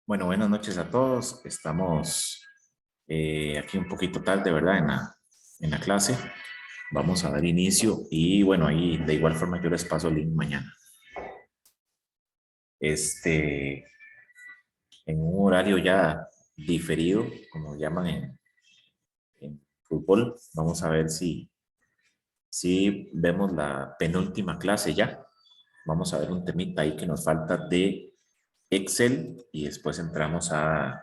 Bueno, buenas noches a todos. Estamos aquí un poquito tarde, ¿verdad? En la clase. Vamos a dar inicio y bueno, ahí de igual forma yo les paso el link mañana. En un horario ya diferido, como llaman en fútbol, vamos a ver si vemos la penúltima clase ya. Vamos a ver un temita ahí que nos falta de Excel y después entramos a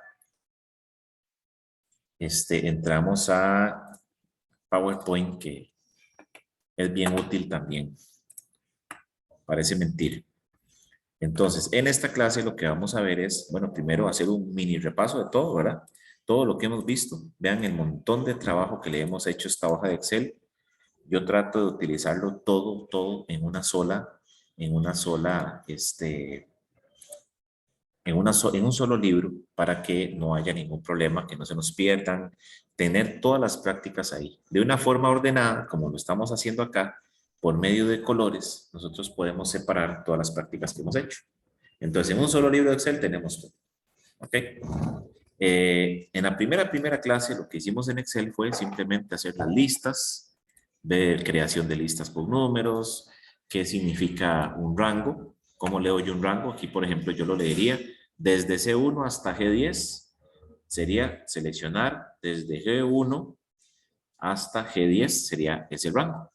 PowerPoint, que es bien útil también. Parece mentir. Entonces, en esta clase lo que vamos a ver es, bueno, primero hacer un mini repaso de todo, ¿verdad? Todo lo que hemos visto. Vean el montón de trabajo que le hemos hecho a esta hoja de Excel. Yo trato de utilizarlo todo en un solo libro para que no haya ningún problema, que no se nos pierdan, tener todas las prácticas ahí. De una forma ordenada, como lo estamos haciendo acá, por medio de colores, nosotros podemos separar todas las prácticas que hemos hecho. Entonces, en un solo libro de Excel tenemos todo. ¿Ok? En la primera clase, lo que hicimos en Excel fue simplemente hacer las listas, ver creación de listas por números, qué significa un rango, cómo leo yo un rango. Aquí, por ejemplo, yo lo leería desde C1 hasta G10, sería seleccionar desde G1 hasta G10, sería ese rango.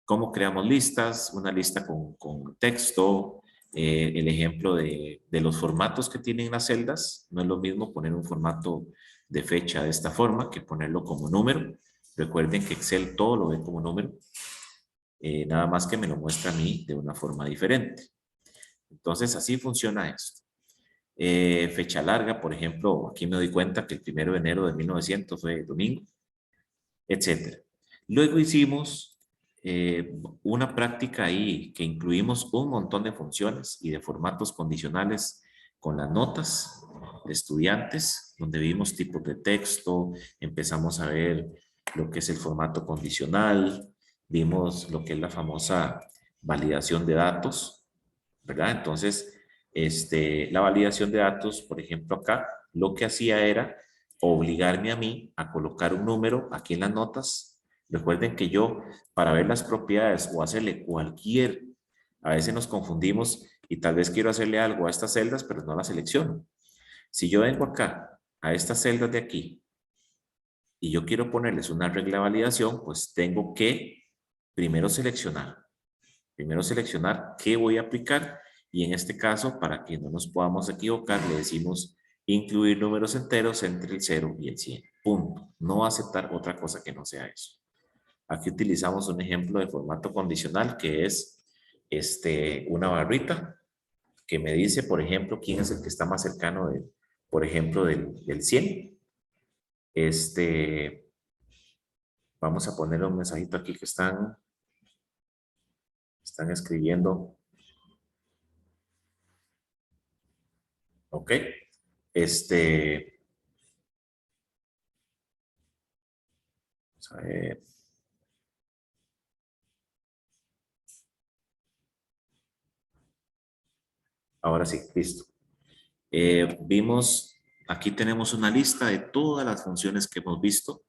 ¿Cómo creamos listas? Una lista con texto, el ejemplo de los formatos que tienen las celdas. No es lo mismo poner un formato de fecha de esta forma que ponerlo como número. Recuerden que Excel todo lo ve como número, nada más que me lo muestra a mí de una forma diferente. Entonces, así funciona esto. Fecha larga, por ejemplo, aquí me doy cuenta que el 1 de enero de 1900 fue domingo, etcétera. Luego hicimos una práctica ahí que incluimos un montón de funciones y de formatos condicionales con las notas de estudiantes, donde vimos tipos de texto, empezamos a ver lo que es el formato condicional, vimos lo que es la famosa validación de datos, ¿verdad? Entonces, la validación de datos, por ejemplo, acá, lo que hacía era obligarme a mí a colocar un número aquí en las notas. Recuerden que yo, para ver las propiedades o hacerle a veces nos confundimos y tal vez quiero hacerle algo a estas celdas, pero no las selecciono. Si yo vengo acá, a estas celdas de aquí, y yo quiero ponerles una regla de validación, pues tengo que primero seleccionar. Primero seleccionar qué voy a aplicar y en este caso, para que no nos podamos equivocar, le decimos incluir números enteros entre el 0 y el 100. Punto. No aceptar otra cosa que no sea eso. Aquí utilizamos un ejemplo de formato condicional que es una barrita que me dice, por ejemplo, quién es el que está más cercano, por ejemplo, del 100. Vamos a ponerle un mensajito aquí que están escribiendo. Ok. Vamos a ver. Ahora sí, listo. Aquí tenemos una lista de todas las funciones que hemos visto,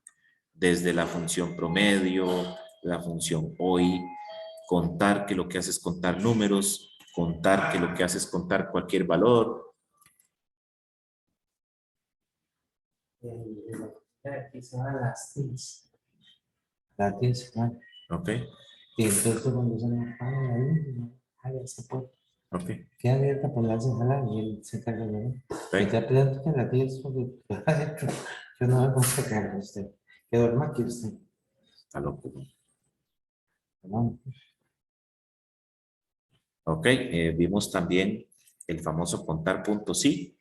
desde la función promedio, la función hoy, contar, que lo que hace es contar números, contar, que lo que hace es contar cualquier valor. Aquí son a las 10. Las 10, ¿no? Ok, Y entonces cuando se me apaga ahí, ya se puede. ok, Queda abierta por la sala y él se carga de mí. ok. Y ya pienso que las 10 porque yo no me puedo sacar usted. Que duerma aquí usted. Está loco. ¿No? Ok, vimos también el famoso contar puntos sí,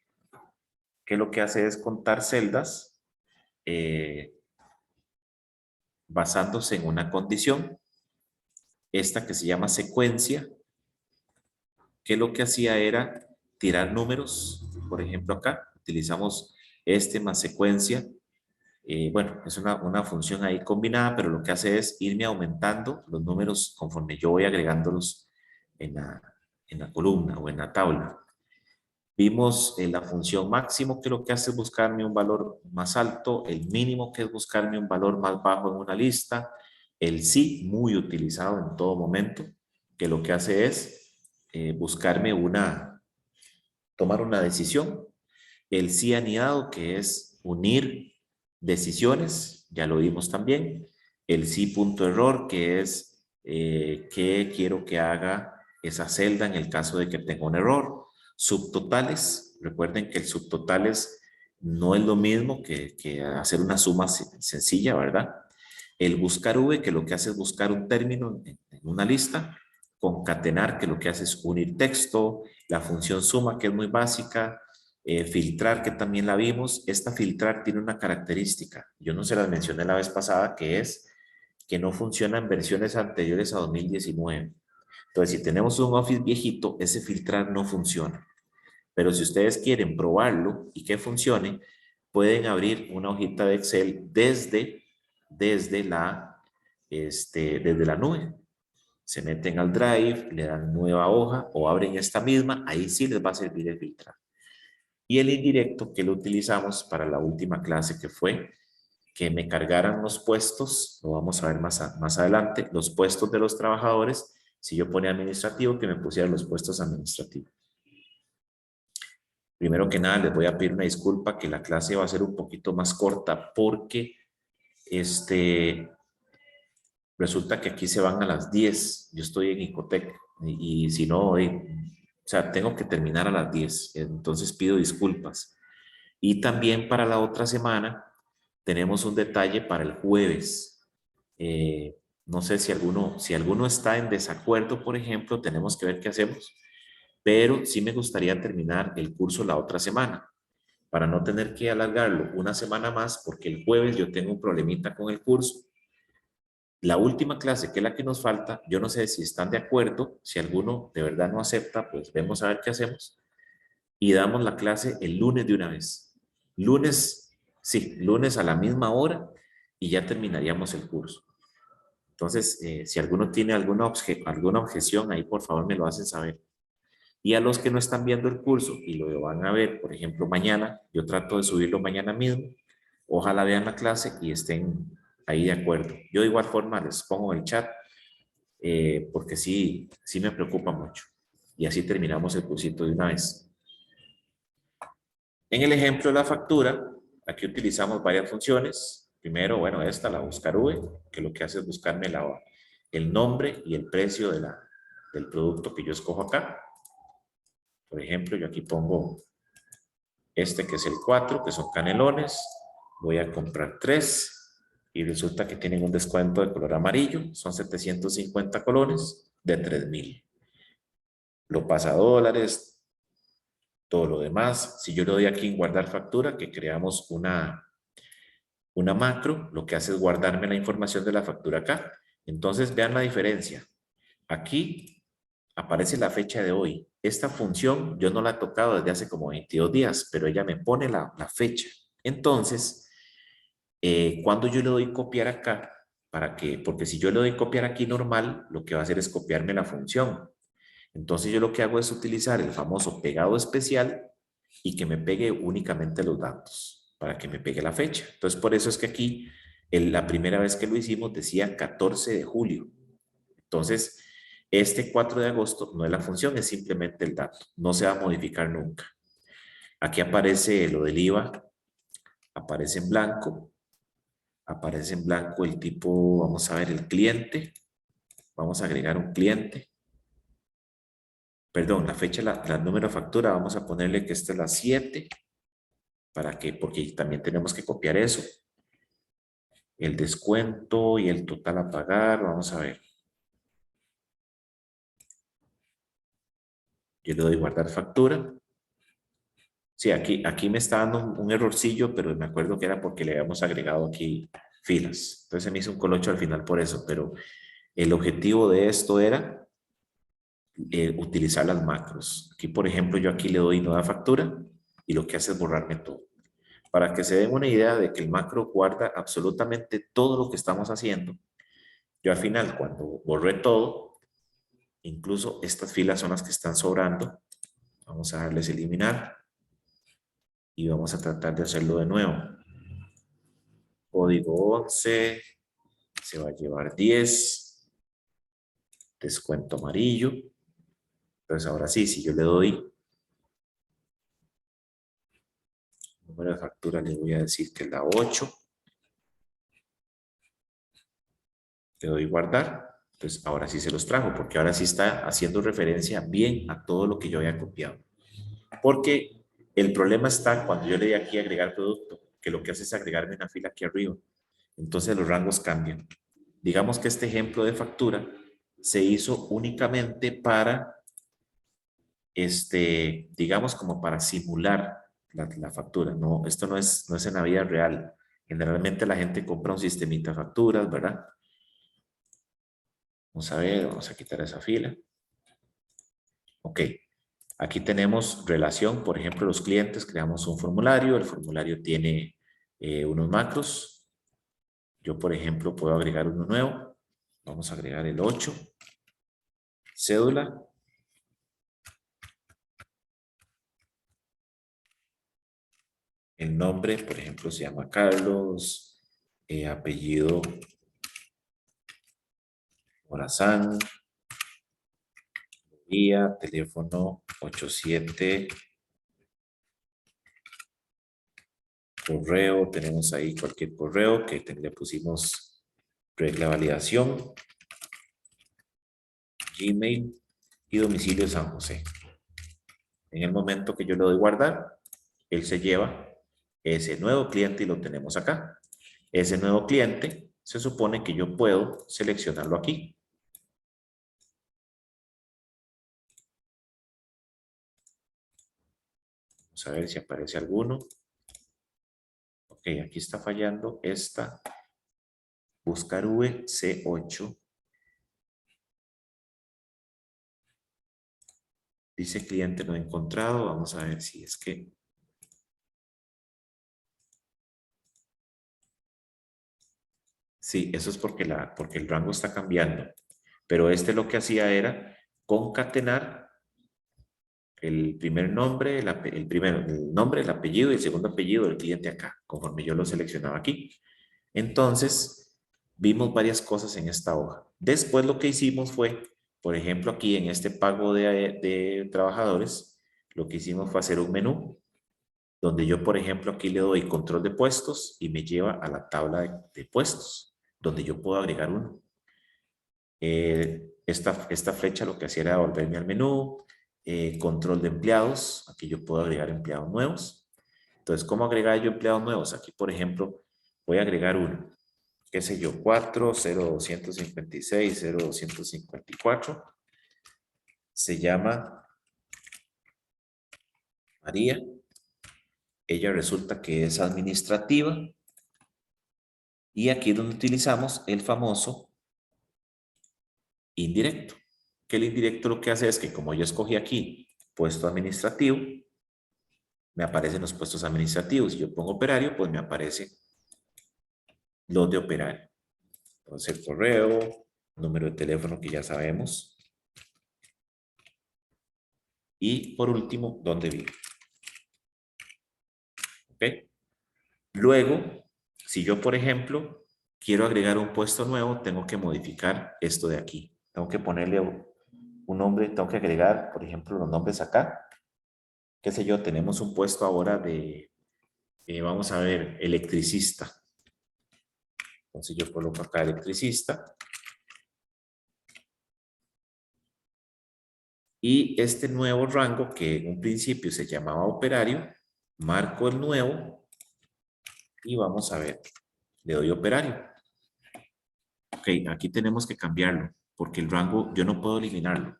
que lo que hace es contar celdas basándose en una condición. Esta que se llama secuencia, que lo que hacía era tirar números. Por ejemplo, acá utilizamos más secuencia. Bueno, es una función ahí combinada, pero lo que hace es irme aumentando los números conforme yo voy agregándolos en la columna o en la tabla. Vimos la función máximo, que lo que hace es buscarme un valor más alto, el mínimo, que es buscarme un valor más bajo en una lista, el sí, muy utilizado en todo momento, que lo que hace es buscarme tomar una decisión, el sí anidado, que es unir decisiones, ya lo vimos también, el sí punto error, que es qué quiero que haga esa celda en el caso de que tenga un error, subtotales, recuerden que el subtotales no es lo mismo que hacer una suma sencilla, ¿verdad? El buscar V, que lo que hace es buscar un término en una lista, concatenar, que lo que hace es unir texto, la función suma, que es muy básica, filtrar, que también la vimos. Esta filtrar tiene una característica, yo no se las mencioné la vez pasada, que es que no funciona en versiones anteriores a 2019. Entonces, si tenemos un Office viejito, ese filtrar no funciona. Pero si ustedes quieren probarlo y que funcione, pueden abrir una hojita de Excel desde la nube. Se meten al Drive, le dan nueva hoja o abren esta misma, ahí sí les va a servir el filtrar. Y el indirecto, que lo utilizamos para la última clase, que fue que me cargaran los puestos, lo vamos a ver más adelante, los puestos de los trabajadores. Si yo ponía administrativo, que me pusieran los puestos administrativos. Primero que nada, les voy a pedir una disculpa, que la clase va a ser un poquito más corta, porque resulta que aquí se van a las 10. Yo estoy en Icotec y si no, o sea, tengo que terminar a las 10. Entonces pido disculpas. Y también para la otra semana tenemos un detalle para el jueves. No sé si alguno está en desacuerdo, por ejemplo, tenemos que ver qué hacemos. Pero sí me gustaría terminar el curso la otra semana, para no tener que alargarlo una semana más, porque el jueves yo tengo un problemita con el curso. La última clase, que es la que nos falta, yo no sé si están de acuerdo, si alguno de verdad no acepta, pues vemos a ver qué hacemos. Y damos la clase el lunes de una vez. Lunes, sí, lunes a la misma hora y ya terminaríamos el curso. Entonces, si alguno tiene alguna objeción, ahí por favor me lo hacen saber. Y a los que no están viendo el curso y lo van a ver, por ejemplo, mañana, yo trato de subirlo mañana mismo. Ojalá vean la clase y estén ahí de acuerdo. Yo de igual forma les pongo el chat, porque sí me preocupa mucho. Y así terminamos el cursito de una vez. En el ejemplo de la factura, aquí utilizamos varias funciones. Primero, bueno, esta, la buscar V, que lo que hace es buscarme el nombre y el precio del producto que yo escojo acá. Por ejemplo, yo aquí pongo este, que es el 4, que son canelones. Voy a comprar 3 y resulta que tienen un descuento de color amarillo. Son 750 colones de 3,000. Lo pasa a dólares, todo lo demás. Si yo le doy aquí en guardar factura, que creamos una macro, lo que hace es guardarme la información de la factura acá. Entonces vean la diferencia. Aquí aparece la fecha de hoy. Esta función yo no la he tocado desde hace como 22 días, pero ella me pone la fecha. Entonces, cuando yo le doy copiar acá, porque si yo le doy copiar aquí normal, lo que va a hacer es copiarme la función. Entonces yo lo que hago es utilizar el famoso pegado especial y que me pegue únicamente los datos, para que me pegue la fecha. Entonces por eso es que aquí, la primera vez que lo hicimos decía 14 de julio. Entonces, este 4 de agosto no es la función, es simplemente el dato. No se va a modificar nunca. Aquí aparece lo del IVA, aparece en blanco. Aparece en blanco el tipo, vamos a ver, el cliente. Vamos a agregar un cliente. Perdón, la fecha, la número de factura, vamos a ponerle que esta es la 7. ¿Para qué? Porque también tenemos que copiar eso. El descuento y el total a pagar, vamos a ver. Yo le doy guardar factura. Sí, aquí me está dando un errorcillo, pero me acuerdo que era porque le habíamos agregado aquí filas. Entonces se me hizo un colocho al final por eso, pero el objetivo de esto era utilizar las macros. Aquí, por ejemplo, yo aquí le doy nueva factura y lo que hace es borrarme todo. Para que se den una idea de que el macro guarda absolutamente todo lo que estamos haciendo. Yo al final, cuando borré todo, incluso estas filas son las que están sobrando, Vamos a darles eliminar. Y vamos a tratar de hacerlo de nuevo. Código 11. Se va a llevar 10. Descuento amarillo. Entonces ahora sí, si yo le doy número de factura, le voy a decir que es la 8. Le doy guardar. Entonces ahora sí se los trajo, porque ahora sí está haciendo referencia bien a todo lo que yo había copiado. Porque el problema está cuando yo le di aquí agregar producto, que lo que hace es agregarme una fila aquí arriba. Entonces los rangos cambian. Digamos que este ejemplo de factura se hizo únicamente para, digamos como para simular la factura. No, esto no es en la vida real. Generalmente la gente compra un sistemita de facturas, ¿verdad? Vamos a ver, vamos a quitar esa fila. Ok, aquí tenemos relación, por ejemplo, los clientes, creamos un formulario, el formulario tiene unos macros. Yo, por ejemplo, puedo agregar uno nuevo. Vamos a agregar el 8. Cédula. El nombre, por ejemplo, se llama Carlos. Apellido Morazán. Guía, teléfono 87. Correo, tenemos ahí cualquier correo que le pusimos regla de validación. Gmail y domicilio San José. En el momento que yo le doy guardar, él se lleva ese nuevo cliente y lo tenemos acá. Ese nuevo cliente se supone que yo puedo seleccionarlo aquí. Vamos a ver si aparece alguno. Ok, aquí está fallando esta. Buscar VC8. Dice cliente no encontrado. Vamos a ver si es que... Sí, eso es porque el rango está cambiando. Pero lo que hacía era concatenar el primer nombre, el nombre, el apellido y el segundo apellido del cliente acá, conforme yo lo seleccionaba aquí. Entonces, vimos varias cosas en esta hoja. Después lo que hicimos fue, por ejemplo, aquí en este pago de trabajadores, lo que hicimos fue hacer un menú donde yo, por ejemplo, aquí le doy control de puestos y me lleva a la tabla de puestos, donde yo puedo agregar uno. Esta flecha lo que hacía era volverme al menú, control de empleados, aquí yo puedo agregar empleados nuevos. Entonces, ¿cómo agregar yo empleados nuevos? Aquí, por ejemplo, voy a agregar uno, qué sé yo, 4, 0256, 0254. Se llama María. Ella resulta que es administrativa. Y aquí es donde utilizamos el famoso indirecto. Que el indirecto lo que hace es que como yo escogí aquí puesto administrativo, me aparecen los puestos administrativos. Si yo pongo operario, pues me aparece los de operario. Entonces, el correo, número de teléfono que ya sabemos. Y por último, dónde vive. ¿Ok? Luego, si yo, por ejemplo, quiero agregar un puesto nuevo, tengo que modificar esto de aquí. Tengo que ponerle un nombre, tengo que agregar, por ejemplo, los nombres acá. Qué sé yo, tenemos un puesto ahora de, vamos a ver, electricista. Entonces yo coloco acá electricista. Y este nuevo rango, que en un principio se llamaba operario, marco el nuevo y vamos a ver, le doy operario. Ok, aquí tenemos que cambiarlo, porque el rango yo no puedo eliminarlo.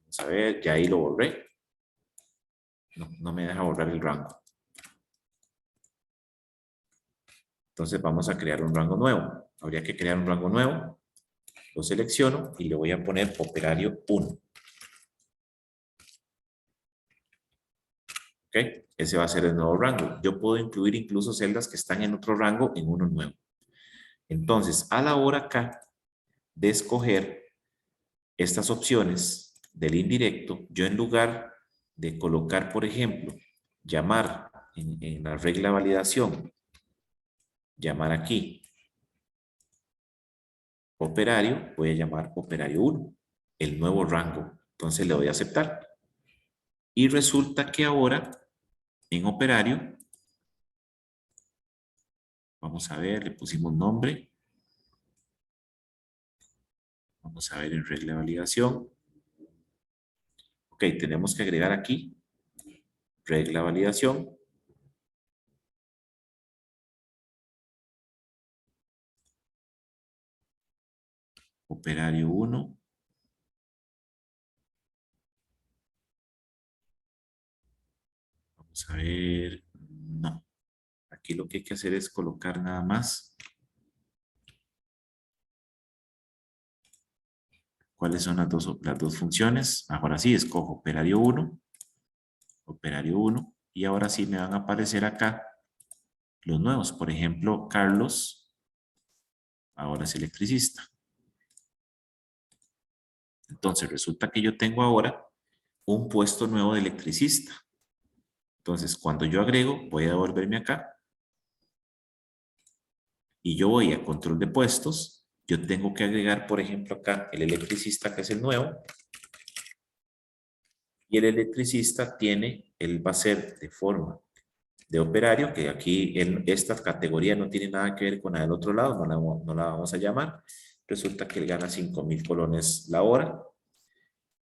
Vamos a ver, ya ahí lo borré. No me deja borrar el rango. Entonces vamos a crear un rango nuevo. Habría que crear un rango nuevo. Lo selecciono y le voy a poner operario 1. ¿Ok? Ese va a ser el nuevo rango. Yo puedo incluir incluso celdas que están en otro rango en uno nuevo. Entonces, a la hora acá de escoger estas opciones del indirecto, yo en lugar de colocar, por ejemplo, llamar en la regla de validación, llamar aquí operario, voy a llamar operario 1, el nuevo rango. Entonces le doy a aceptar. Y resulta que ahora en operario, vamos a ver, le pusimos nombre. Vamos a ver en regla de validación. Ok, tenemos que agregar aquí regla de validación. Operario 1. Vamos a ver. No. Aquí lo que hay que hacer es colocar nada más. ¿Cuáles son las dos funciones? Ahora sí, escojo operario 1. Operario 1. Y ahora sí me van a aparecer acá los nuevos. Por ejemplo, Carlos. Ahora es electricista. Entonces resulta que yo tengo ahora un puesto nuevo de electricista. Entonces cuando yo agrego, voy a devolverme acá. Y yo voy a control de puestos, yo tengo que agregar, por ejemplo, acá el electricista, que es el nuevo, y el electricista él va a ser de forma de operario, que aquí esta categoría no tiene nada que ver con la del otro lado, no la vamos a llamar. Resulta que él gana 5.000 colones la hora.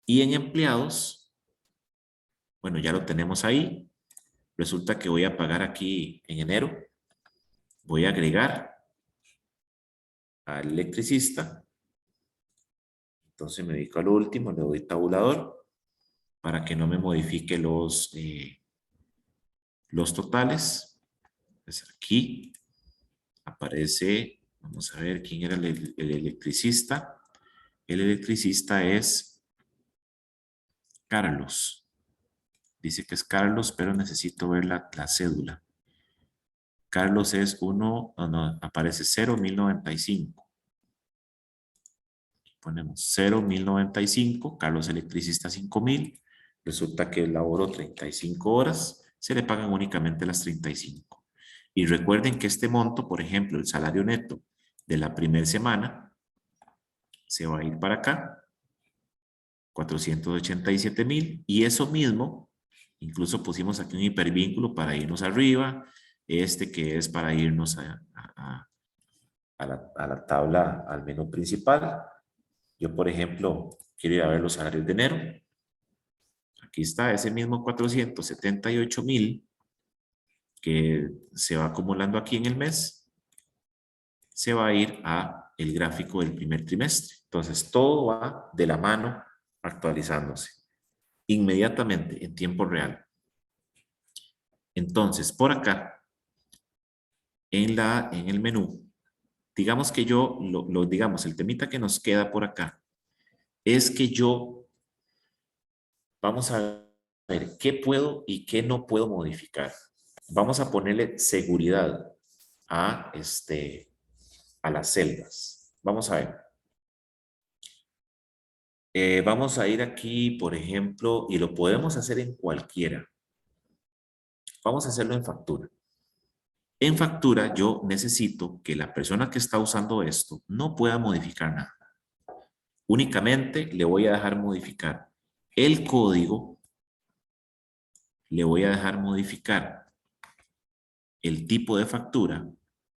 Y en empleados, bueno, ya lo tenemos ahí. Resulta que voy a pagar aquí en enero, voy a agregar al electricista. Entonces me dedico al último, le doy tabulador para que no me modifique los totales. Pues aquí aparece, vamos a ver quién era el electricista. El electricista es Carlos. Dice que es Carlos, pero necesito ver la cédula. Carlos es aparece 0.1095. Ponemos 0.1095, Carlos electricista 5.000, resulta que laboró 35 horas, se le pagan únicamente las 35. Y recuerden que este monto, por ejemplo, el salario neto de la primera semana, se va a ir para acá, 487.000, y eso mismo, incluso pusimos aquí un hipervínculo para irnos arriba, este que es para irnos a la tabla, al menú principal. Yo, por ejemplo, quiero ir a ver los salarios de enero. Aquí está ese mismo 478.000 que se va acumulando aquí en el mes. Se va a ir a el gráfico del primer trimestre. Entonces, todo va de la mano actualizándose inmediatamente en tiempo real. Entonces, por acá, en el menú, digamos que digamos, el temita que nos queda por acá es que vamos a ver qué puedo y qué no puedo modificar. Vamos a ponerle seguridad a, a las celdas. Vamos a ver. Vamos a ir aquí, por ejemplo, y lo podemos hacer en cualquiera. Vamos a hacerlo en factura. En factura yo necesito que la persona que está usando esto no pueda modificar nada. Únicamente le voy a dejar modificar el código, le voy a dejar modificar el tipo de factura,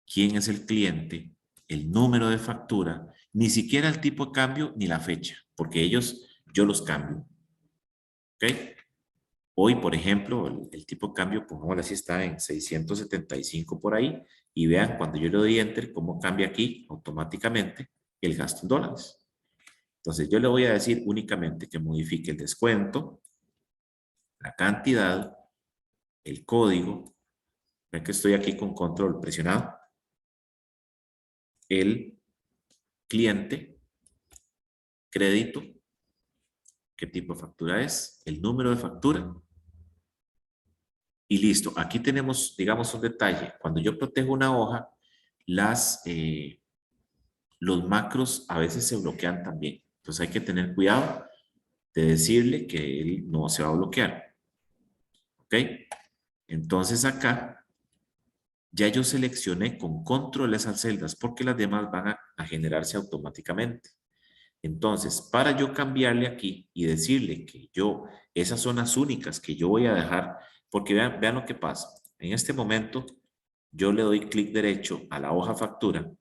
quién es el cliente, el número de factura, ni siquiera el tipo de cambio ni la fecha, porque yo los cambio. ¿Ok? Hoy, por ejemplo, el tipo de cambio, pongámoslo así, está en 675 por ahí, y vean cuando yo le doy Enter, cómo cambia aquí automáticamente el gasto en dólares. Entonces, yo le voy a decir únicamente que modifique el descuento, la cantidad, el código. Ven que estoy aquí con control presionado. El cliente, crédito, qué tipo de factura es, el número de factura. Y listo. Aquí tenemos, digamos, un detalle. Cuando yo protejo una hoja, los macros a veces se bloquean también. Entonces hay que tener cuidado de decirle que él no se va a bloquear. ¿Ok? Entonces acá ya yo seleccioné con control esas celdas porque las demás van a generarse automáticamente. Entonces, para yo cambiarle aquí y decirle que esas son las únicas que yo voy a dejar, porque vean lo que pasa. En este momento, yo le doy clic derecho a la hoja factura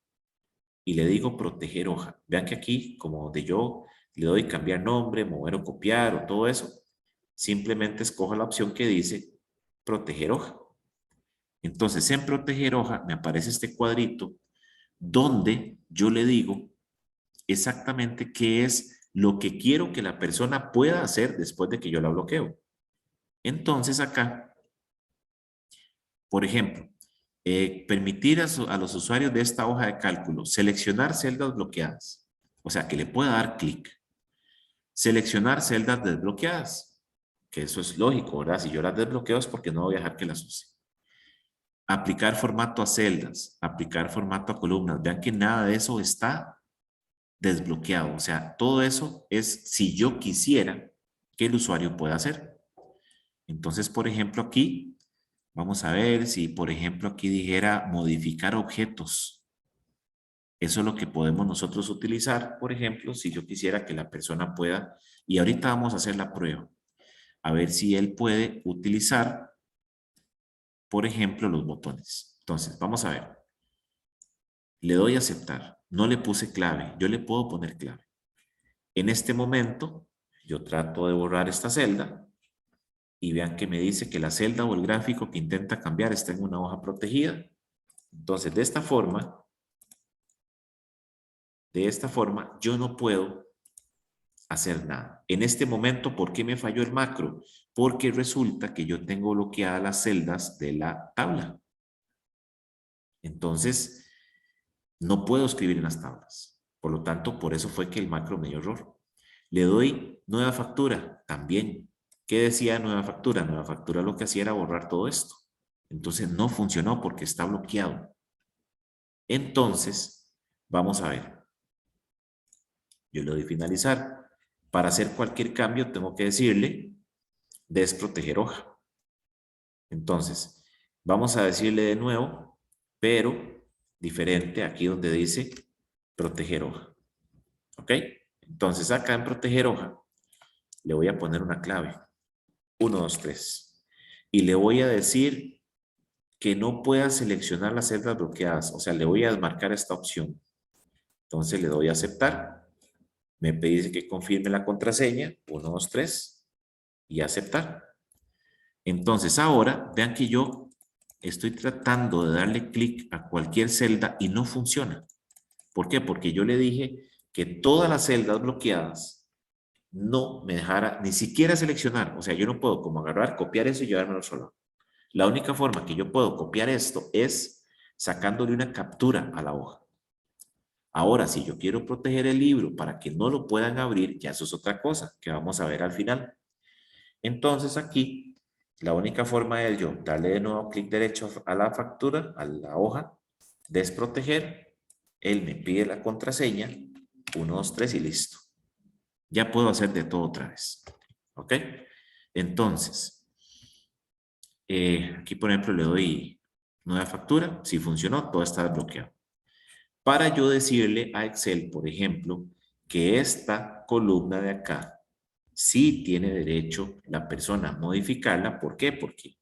y le digo proteger hoja. Vean que aquí, como donde yo le doy cambiar nombre, mover o copiar o todo eso, simplemente escojo la opción que dice proteger hoja. Entonces, en proteger hoja me aparece este cuadrito donde yo le digo exactamente qué es lo que quiero que la persona pueda hacer después de que yo la bloqueo. Entonces acá, por ejemplo, permitir a los usuarios de esta hoja de cálculo seleccionar celdas bloqueadas. O sea, que le pueda dar clic. Seleccionar celdas desbloqueadas, que eso es lógico, ¿verdad? Si yo las desbloqueo es porque no voy a dejar que las use. Aplicar formato a celdas, aplicar formato a columnas. Vean que nada de eso está desbloqueado. O sea, todo eso es si yo quisiera que el usuario pueda hacer. Entonces, por ejemplo, aquí, vamos a ver si, por ejemplo, aquí dijera modificar objetos. Eso es lo que podemos nosotros utilizar, por ejemplo, si yo quisiera que la persona pueda, y ahorita vamos a hacer la prueba, a ver si él puede utilizar, por ejemplo, los botones. Entonces, vamos a ver. Le doy a aceptar. No le puse clave. Yo le puedo poner clave. En este momento, yo trato de borrar esta celda y vean que me dice que la celda o el gráfico que intenta cambiar está en una hoja protegida. Entonces, de esta forma, yo no puedo hacer nada. En este momento, ¿por qué me falló el macro? Porque resulta que yo tengo bloqueadas las celdas de la tabla. Entonces, no puedo escribir en las tablas. Por lo tanto, por eso fue que el macro me dio error. Le doy nueva factura, también. ¿Qué decía nueva factura? Nueva factura lo que hacía era borrar todo esto. Entonces no funcionó porque está bloqueado. Entonces, vamos a ver. Yo le doy finalizar. Para hacer cualquier cambio tengo que decirle desproteger hoja. Entonces, vamos a decirle de nuevo, pero diferente aquí donde dice proteger hoja. ¿Ok? Entonces acá en proteger hoja le voy a poner una clave. 1, 2, 3. Y le voy a decir que no pueda seleccionar las celdas bloqueadas. O sea, le voy a desmarcar esta opción. Entonces le doy a aceptar. Me pide que confirme la contraseña. 1, 2, 3. Y aceptar. Entonces ahora, vean que yo estoy tratando de darle clic a cualquier celda y no funciona. ¿Por qué? Porque yo le dije que todas las celdas bloqueadas no me dejara ni siquiera seleccionar. O sea, yo no puedo como agarrar, copiar eso y llevármelo solo. La única forma que yo puedo copiar esto es sacándole una captura a la hoja. Ahora, si yo quiero proteger el libro para que no lo puedan abrir, ya eso es otra cosa que vamos a ver al final. Entonces aquí, la única forma es yo darle de nuevo clic derecho a la factura, a la hoja, desproteger, él me pide la contraseña, 1, 2, 3 y listo. Ya puedo hacer de todo otra vez. ¿Ok? Entonces, aquí por ejemplo le doy nueva factura, si funcionó, todo está desbloqueado. Para yo decirle a Excel, por ejemplo, que esta columna de acá sí tiene derecho la persona a modificarla. ¿Por qué? Porque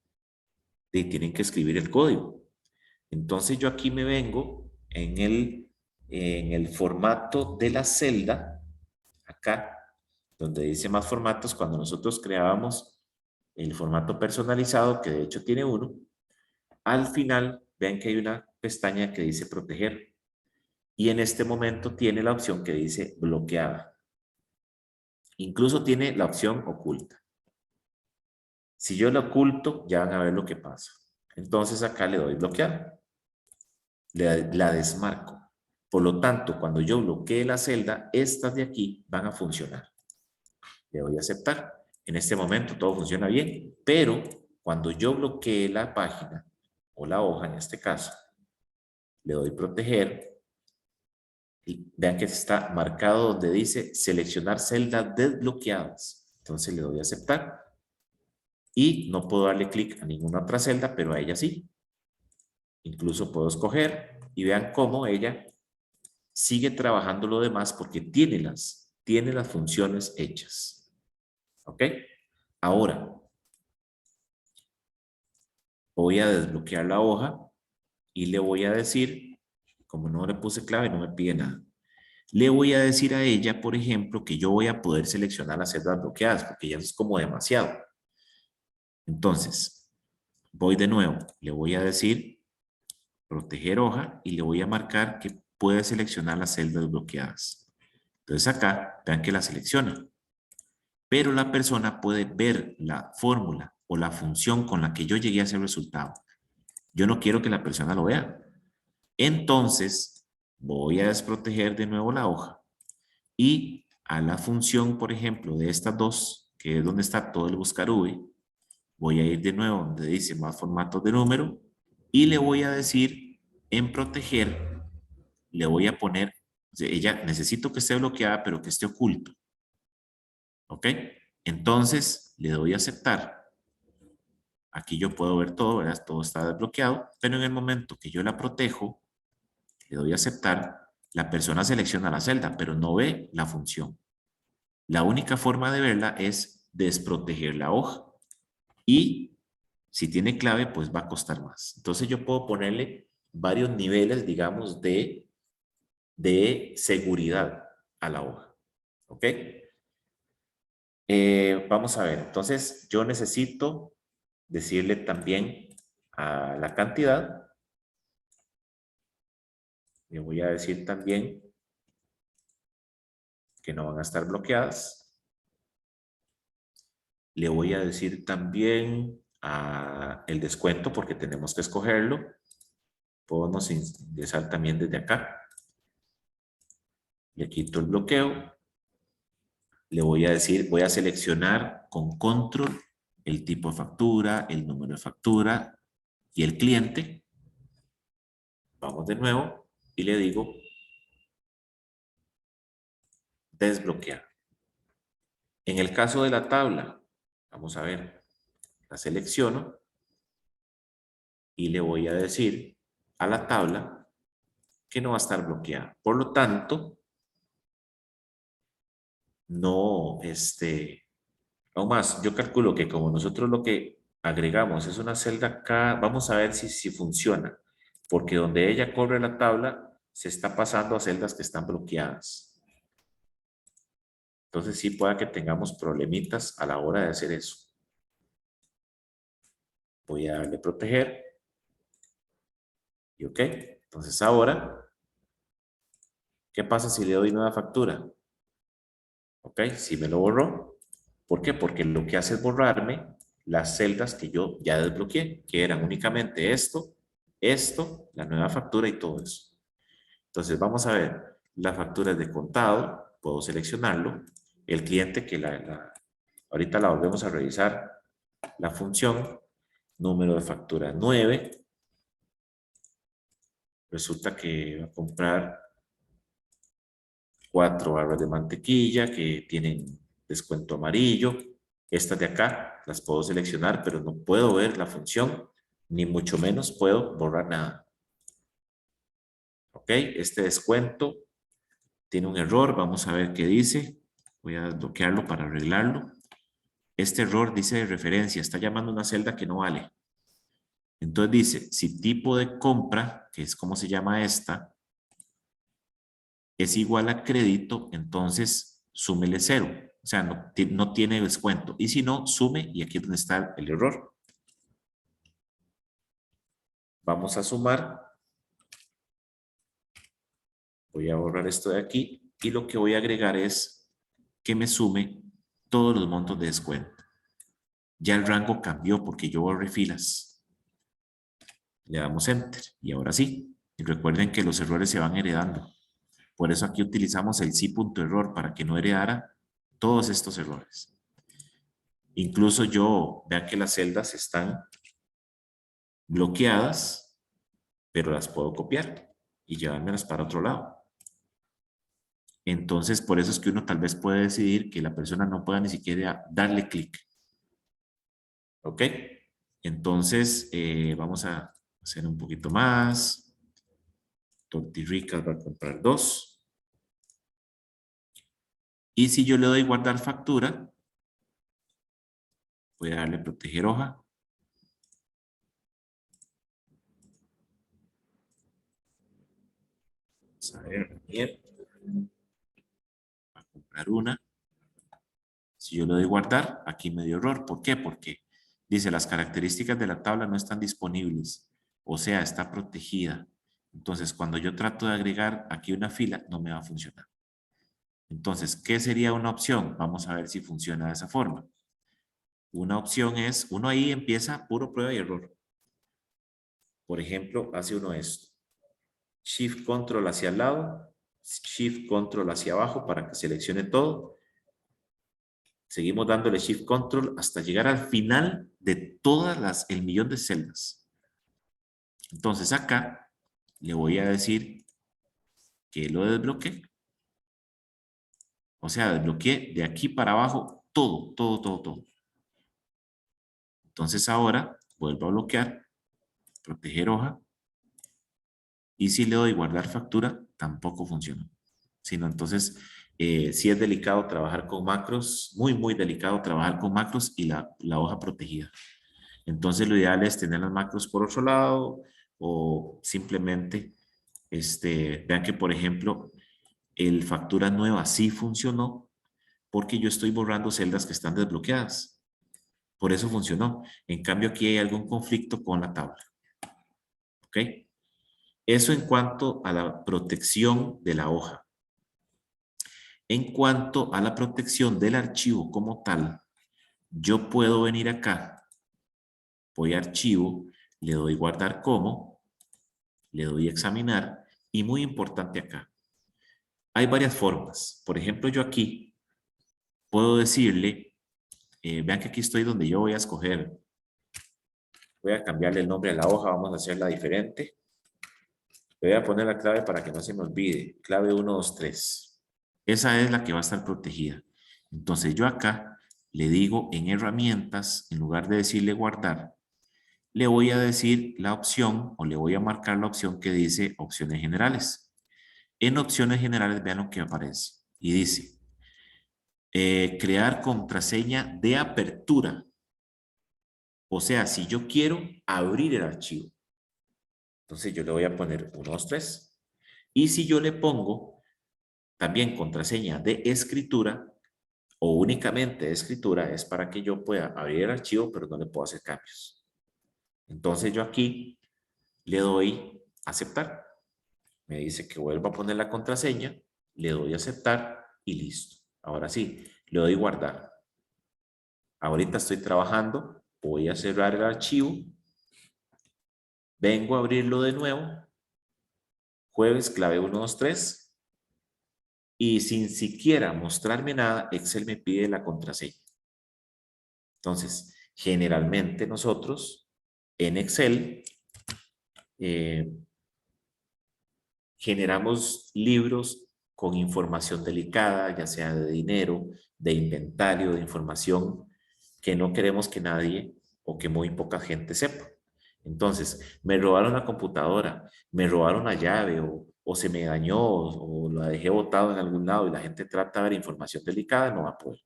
tienen que escribir el código. Entonces yo aquí me vengo en el formato de la celda, acá, donde dice más formatos, cuando nosotros creábamos el formato personalizado, que de hecho tiene uno, al final ven que hay una pestaña que dice proteger y en este momento tiene la opción que dice bloqueada. Incluso tiene la opción oculta. Si yo la oculto, ya van a ver lo que pasa. Entonces acá le doy bloquear. La desmarco. Por lo tanto, cuando yo bloquee la celda, estas de aquí van a funcionar. Le doy a aceptar. En este momento todo funciona bien, pero cuando yo bloquee la página o la hoja en este caso, le doy proteger, Y vean que está marcado donde dice seleccionar celdas desbloqueadas. Entonces le doy a aceptar. Y no puedo darle clic a ninguna otra celda, pero a ella sí. Incluso puedo escoger y vean cómo ella sigue trabajando lo demás porque tiene las funciones hechas. ¿Ok? Ahora, voy a desbloquear la hoja y le voy a decir, como no le puse clave, no me pide nada. Le voy a decir a ella, por ejemplo, que yo voy a poder seleccionar las celdas bloqueadas porque ya es como demasiado. Entonces, voy de nuevo, le voy a decir proteger hoja y le voy a marcar que puede seleccionar las celdas bloqueadas. Entonces acá, vean que la selecciona. Pero la persona puede ver la fórmula o la función con la que yo llegué a ese resultado. Yo no quiero que la persona lo vea. Entonces, voy a desproteger de nuevo la hoja y a la función, por ejemplo, de estas dos, que es donde está todo el buscar V, voy a ir de nuevo donde dice más formatos de número y le voy a decir en proteger, le voy a poner, ella necesito que esté bloqueada, pero que esté oculto. ¿Ok? Entonces, le doy a aceptar. Aquí yo puedo ver todo, ¿verdad? Todo está desbloqueado, pero en el momento que yo la protejo, le doy a aceptar, la persona selecciona la celda, pero no ve la función. La única forma de verla es desproteger la hoja. Y si tiene clave, pues va a costar más. Entonces yo puedo ponerle varios niveles, digamos, de seguridad a la hoja. ¿Ok? Vamos a ver. Entonces yo necesito decirle también a la cantidad. Le voy a decir también que no van a estar bloqueadas. Le voy a decir también el descuento porque tenemos que escogerlo. Podemos ingresar también desde acá. Le quito el bloqueo. Le voy a decir, voy a seleccionar con control el tipo de factura, el número de factura y el cliente. Vamos de nuevo y le digo desbloquear. En el caso de la tabla, vamos a ver, la selecciono y le voy a decir a la tabla que no va a estar bloqueada. Por lo tanto, no, aún más, yo calculo que como nosotros lo que agregamos es una celda acá, vamos a ver si funciona, porque donde ella corre la tabla, se está pasando a celdas que están bloqueadas. Entonces sí pueda que tengamos problemitas a la hora de hacer eso. Voy a darle proteger. Y ok. Entonces ahora, ¿qué pasa si le doy nueva factura? Ok, si me lo borró. ¿Por qué? Porque lo que hace es borrarme las celdas que yo ya desbloqueé, que eran únicamente esto, la nueva factura y todo eso. Entonces vamos a ver las facturas de contado, puedo seleccionarlo, el cliente que ahorita la volvemos a revisar, la función, número de factura 9, resulta que va a comprar 4 barras de mantequilla que tienen descuento amarillo. Estas de acá las puedo seleccionar, pero no puedo ver la función, ni mucho menos puedo borrar nada. Ok, este descuento tiene un error, vamos a ver qué dice. Voy a desbloquearlo para arreglarlo. Este error dice de referencia, está llamando una celda que no vale. Entonces dice, si tipo de compra, que es como se llama esta, es igual a crédito, entonces súmele 0. O sea, no tiene descuento. Y si no, sume y aquí es donde está el error. Vamos a sumar. Voy a borrar esto de aquí y lo que voy a agregar es que me sume todos los montos de descuento. Ya el rango cambió porque yo borré filas. Le damos Enter y ahora sí. Y recuerden que los errores se van heredando. Por eso aquí utilizamos el sí.error para que no heredara todos estos errores. Incluso vean que las celdas están bloqueadas, pero las puedo copiar y llevármelas para otro lado. Entonces, por eso es que uno tal vez puede decidir que la persona no pueda ni siquiera darle clic. ¿Ok? Entonces, vamos a hacer un poquito más. Tortirricas va a comprar 2. Y si yo le doy guardar factura, voy a darle proteger hoja. Vamos a ver, bien. Va a comprar una. Si yo le doy guardar, aquí me dio error. ¿Por qué? Porque dice las características de la tabla no están disponibles. O sea, está protegida. Entonces, cuando yo trato de agregar aquí una fila, no me va a funcionar. Entonces, ¿qué sería una opción? Vamos a ver si funciona de esa forma. Una opción es, uno ahí empieza puro prueba y error. Por ejemplo, hace uno esto. Shift Control hacia el lado, Shift Control hacia abajo para que seleccione todo. Seguimos dándole Shift Control hasta llegar al final de todas el millón de celdas. Entonces acá le voy a decir que lo desbloqueé. O sea, desbloqueé de aquí para abajo todo, todo, todo, todo. Entonces ahora vuelvo a bloquear, proteger hoja. Y si le doy guardar factura, tampoco funciona. Sino entonces, sí es delicado trabajar con macros, muy, muy delicado trabajar con macros y la hoja protegida. Entonces, lo ideal es tener las macros por otro lado o simplemente, vean que, por ejemplo, el factura nueva sí funcionó porque yo estoy borrando celdas que están desbloqueadas. Por eso funcionó. En cambio, aquí hay algún conflicto con la tabla. ¿Ok? Eso en cuanto a la protección de la hoja. En cuanto a la protección del archivo como tal, yo puedo venir acá, voy a archivo, le doy guardar como, le doy examinar y muy importante acá, hay varias formas. Por ejemplo, yo aquí puedo decirle, vean que aquí estoy donde yo voy a escoger, voy a cambiarle el nombre a la hoja, vamos a hacerla diferente. Le voy a poner la clave para que no se me olvide, clave 123. Esa es la que va a estar protegida. Entonces yo acá le digo en herramientas, en lugar de decirle guardar, le voy a decir la opción o le voy a marcar la opción que dice opciones generales. En opciones generales vean lo que aparece y dice crear contraseña de apertura. O sea, si yo quiero abrir el archivo, entonces yo le voy a poner 123. Y si yo le pongo también contraseña de escritura o únicamente de escritura, es para que yo pueda abrir el archivo, pero no le puedo hacer cambios. Entonces yo aquí le doy aceptar. Me dice que vuelva a poner la contraseña, le doy aceptar y listo. Ahora sí, le doy guardar. Ahorita estoy trabajando, voy a cerrar el archivo, vengo a abrirlo de nuevo, jueves clave 123 y sin siquiera mostrarme nada, Excel me pide la contraseña. Entonces, generalmente nosotros en Excel generamos libros con información delicada, ya sea de dinero, de inventario, de información que no queremos que nadie o que muy poca gente sepa. Entonces, me robaron la computadora, me robaron la llave o se me dañó o la dejé botado en algún lado y la gente trata de ver información delicada, no va a poder.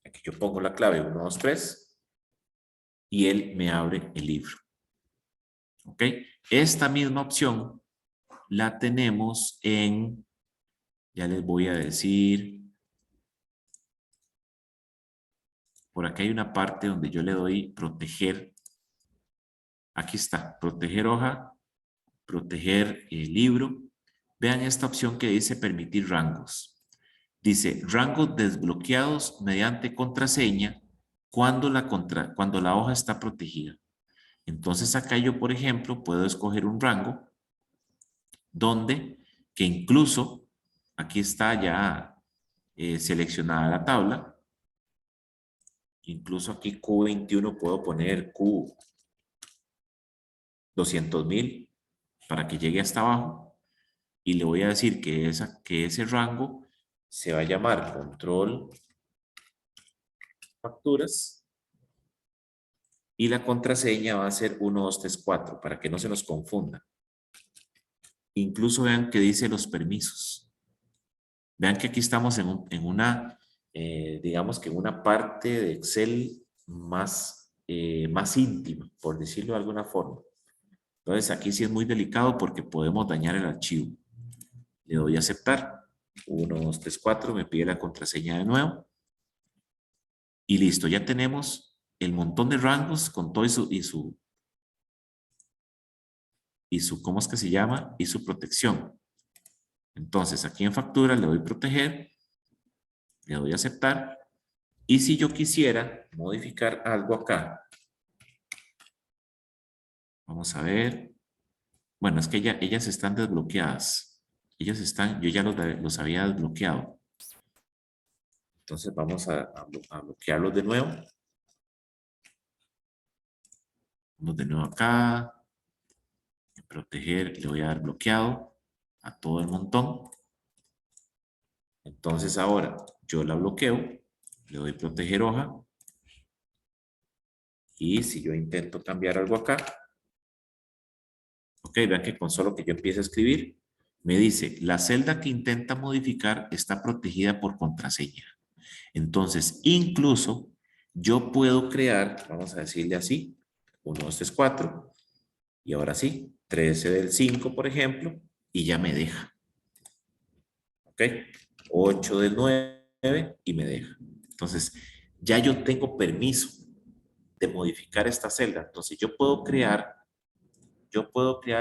Aquí yo pongo la clave 123 y él me abre el libro. ¿Ok? Esta misma opción la tenemos en, ya les voy a decir, por acá hay una parte donde yo le doy proteger. Aquí está, proteger hoja, proteger el libro. Vean esta opción que dice permitir rangos. Dice rangos desbloqueados mediante contraseña cuando la hoja está protegida. Entonces acá yo, por ejemplo, puedo escoger un rango donde, que incluso, aquí está ya seleccionada la tabla, incluso aquí Q21 puedo poner Q200,000 para que llegue hasta abajo. y le voy a decir que ese rango se va a llamar control facturas y la contraseña va a ser 1234 para que no se nos confunda. Incluso vean que dice los permisos. Vean que aquí estamos en una, digamos que en una parte de Excel más, más íntima, por decirlo de alguna forma. Entonces aquí sí es muy delicado porque podemos dañar el archivo. Le doy a aceptar. 1, 2, 3, 4, me pide la contraseña de nuevo. Y listo, ya tenemos el montón de rangos con todo ¿cómo es que se llama? Y su protección. Entonces aquí en factura le doy proteger, le doy a aceptar. Y si yo quisiera modificar algo acá, vamos a ver. Bueno, es que ellas están desbloqueadas. Ellas están, yo ya los había desbloqueado. Entonces vamos a bloquearlos de nuevo. Vamos de nuevo acá. Proteger, le voy a dar bloqueado a todo el montón. Entonces ahora yo la bloqueo, le doy proteger hoja. Y si yo intento cambiar algo acá, ok, vean que con solo que yo empiece a escribir, me dice, la celda que intenta modificar está protegida por contraseña. Entonces, incluso yo puedo crear, vamos a decirle así, 1, 2, 3, 4, y ahora sí, 13 del 5, por ejemplo, y ya me deja. ¿Ok? 8 del 9 y me deja. Entonces, ya yo tengo permiso de modificar esta celda. Entonces, yo puedo crear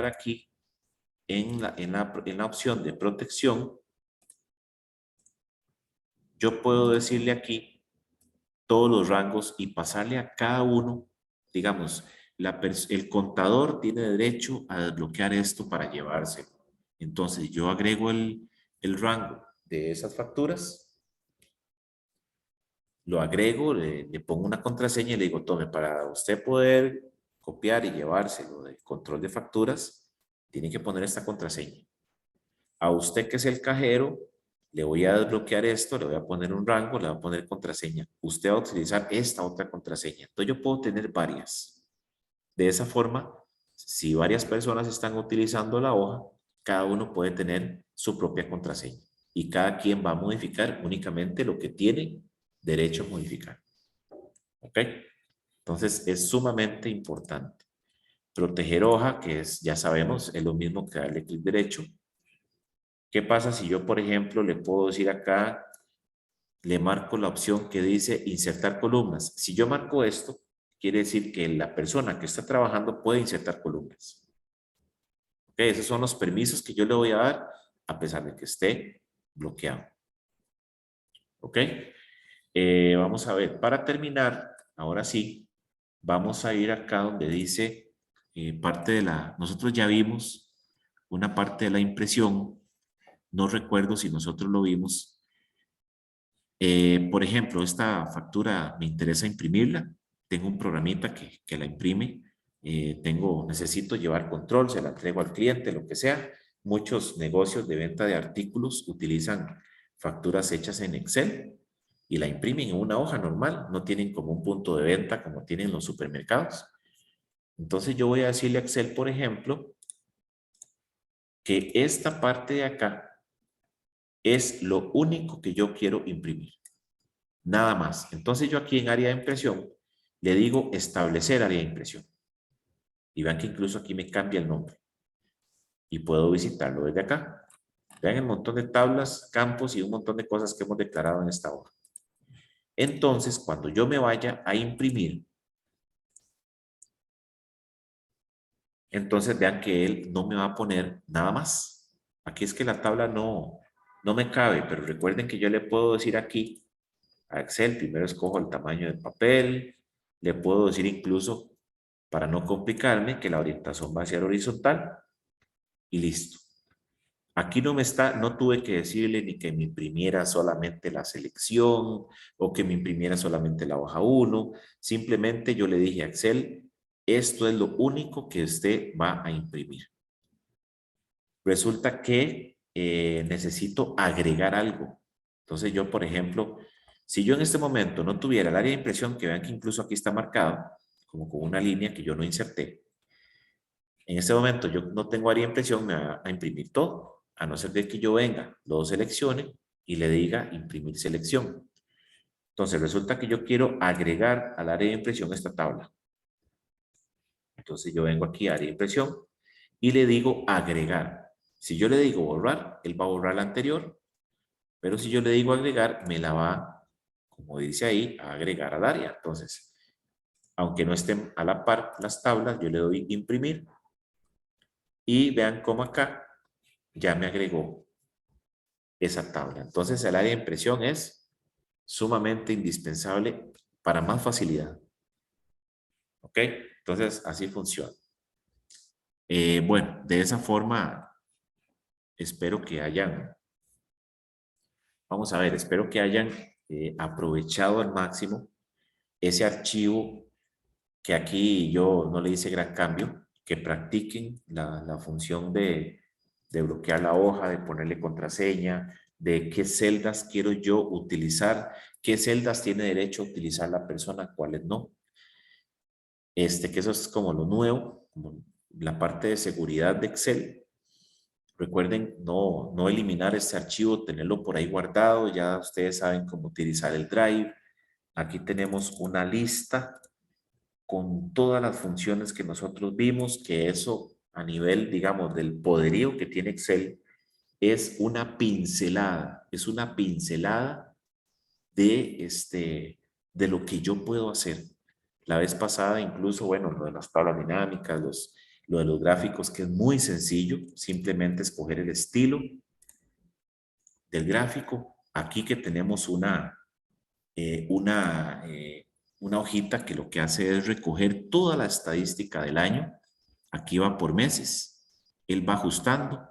aquí en la opción de protección, yo puedo decirle aquí todos los rangos y pasarle a cada uno, digamos, el contador tiene derecho a desbloquear esto para llevarse. Entonces yo agrego el rango de esas facturas, lo agrego, le pongo una contraseña y le digo, tome, para usted poder copiar y llevárselo del control de facturas, tiene que poner esta contraseña. A usted que es el cajero, le voy a desbloquear esto, le voy a poner un rango, le voy a poner contraseña. Usted va a utilizar esta otra contraseña. Entonces yo puedo tener varias. De esa forma, si varias personas están utilizando la hoja, cada uno puede tener su propia contraseña. Y cada quien va a modificar únicamente lo que tiene derecho a modificar. ¿Ok? Entonces es sumamente importante. Proteger hoja, que es, ya sabemos, es lo mismo que darle clic derecho. ¿Qué pasa si yo, por ejemplo, le puedo decir acá, le marco la opción que dice insertar columnas? Si yo marco esto, quiere decir que la persona que está trabajando puede insertar columnas. ¿Ok? Esos son los permisos que yo le voy a dar a pesar de que esté bloqueado. ¿Ok? Vamos a ver, para terminar, ahora sí, vamos a ir acá donde dice parte de nosotros ya vimos una parte de la impresión. No recuerdo si nosotros lo vimos. Por ejemplo, esta factura me interesa imprimirla. Tengo un programita que la imprime. Necesito llevar control, se la entrego al cliente, lo que sea. Muchos negocios de venta de artículos utilizan facturas hechas en Excel y la imprimen en una hoja normal. No tienen como un punto de venta como tienen los supermercados. Entonces yo voy a decirle a Excel, por ejemplo, que esta parte de acá es lo único que yo quiero imprimir. Nada más. Entonces yo aquí en área de impresión le digo establecer área de impresión. Y vean que incluso aquí me cambia el nombre. Y puedo visitarlo desde acá. Vean el montón de tablas, campos y un montón de cosas que hemos declarado en esta hoja. Entonces, cuando yo me vaya a imprimir, entonces vean que él no me va a poner nada más. Aquí es que la tabla no me cabe, pero recuerden que yo le puedo decir aquí a Excel, primero escojo el tamaño del papel, le puedo decir incluso, para no complicarme, que la orientación va a ser horizontal y listo. Aquí no tuve que decirle ni que me imprimiera solamente la selección o que me imprimiera solamente la hoja 1, simplemente yo le dije a Excel, esto es lo único que usted va a imprimir. Resulta que necesito agregar algo. Entonces yo, por ejemplo, si yo en este momento no tuviera el área de impresión, que vean que incluso aquí está marcado, como con una línea que yo no inserté, en este momento yo no tengo área de impresión, me va a imprimir todo, a no ser de que yo venga, lo seleccione y le diga imprimir selección. Entonces resulta que yo quiero agregar al área de impresión esta tabla. Entonces yo vengo aquí a área de impresión y le digo agregar. Si yo le digo borrar, él va a borrar la anterior, pero si yo le digo agregar, me la va, como dice ahí, a agregar al área. Entonces, aunque no estén a la par las tablas, yo le doy imprimir y vean cómo acá ya me agregó esa tabla. Entonces el área de impresión es sumamente indispensable para más facilidad. ¿Ok? Entonces así funciona. Bueno, de esa forma espero que hayan, vamos a ver, espero que hayan aprovechado al máximo ese archivo que aquí yo no le hice gran cambio, que practiquen la función de bloquear la hoja, de ponerle contraseña, de qué celdas quiero yo utilizar, qué celdas tiene derecho a utilizar la persona, cuáles no. Que eso es como lo nuevo, como la parte de seguridad de Excel. Recuerden no eliminar este archivo, tenerlo por ahí guardado. Ya ustedes saben cómo utilizar el Drive. Aquí tenemos una lista con todas las funciones que nosotros vimos, que eso a nivel, digamos, del poderío que tiene Excel, es una pincelada de lo que yo puedo hacer. La vez pasada incluso, bueno, lo de las tablas dinámicas, lo de los gráficos, que es muy sencillo, simplemente escoger el estilo del gráfico. Aquí que tenemos eh, una, eh, una hojita que lo que hace es recoger toda la estadística del año. Aquí va por meses. Él va ajustando.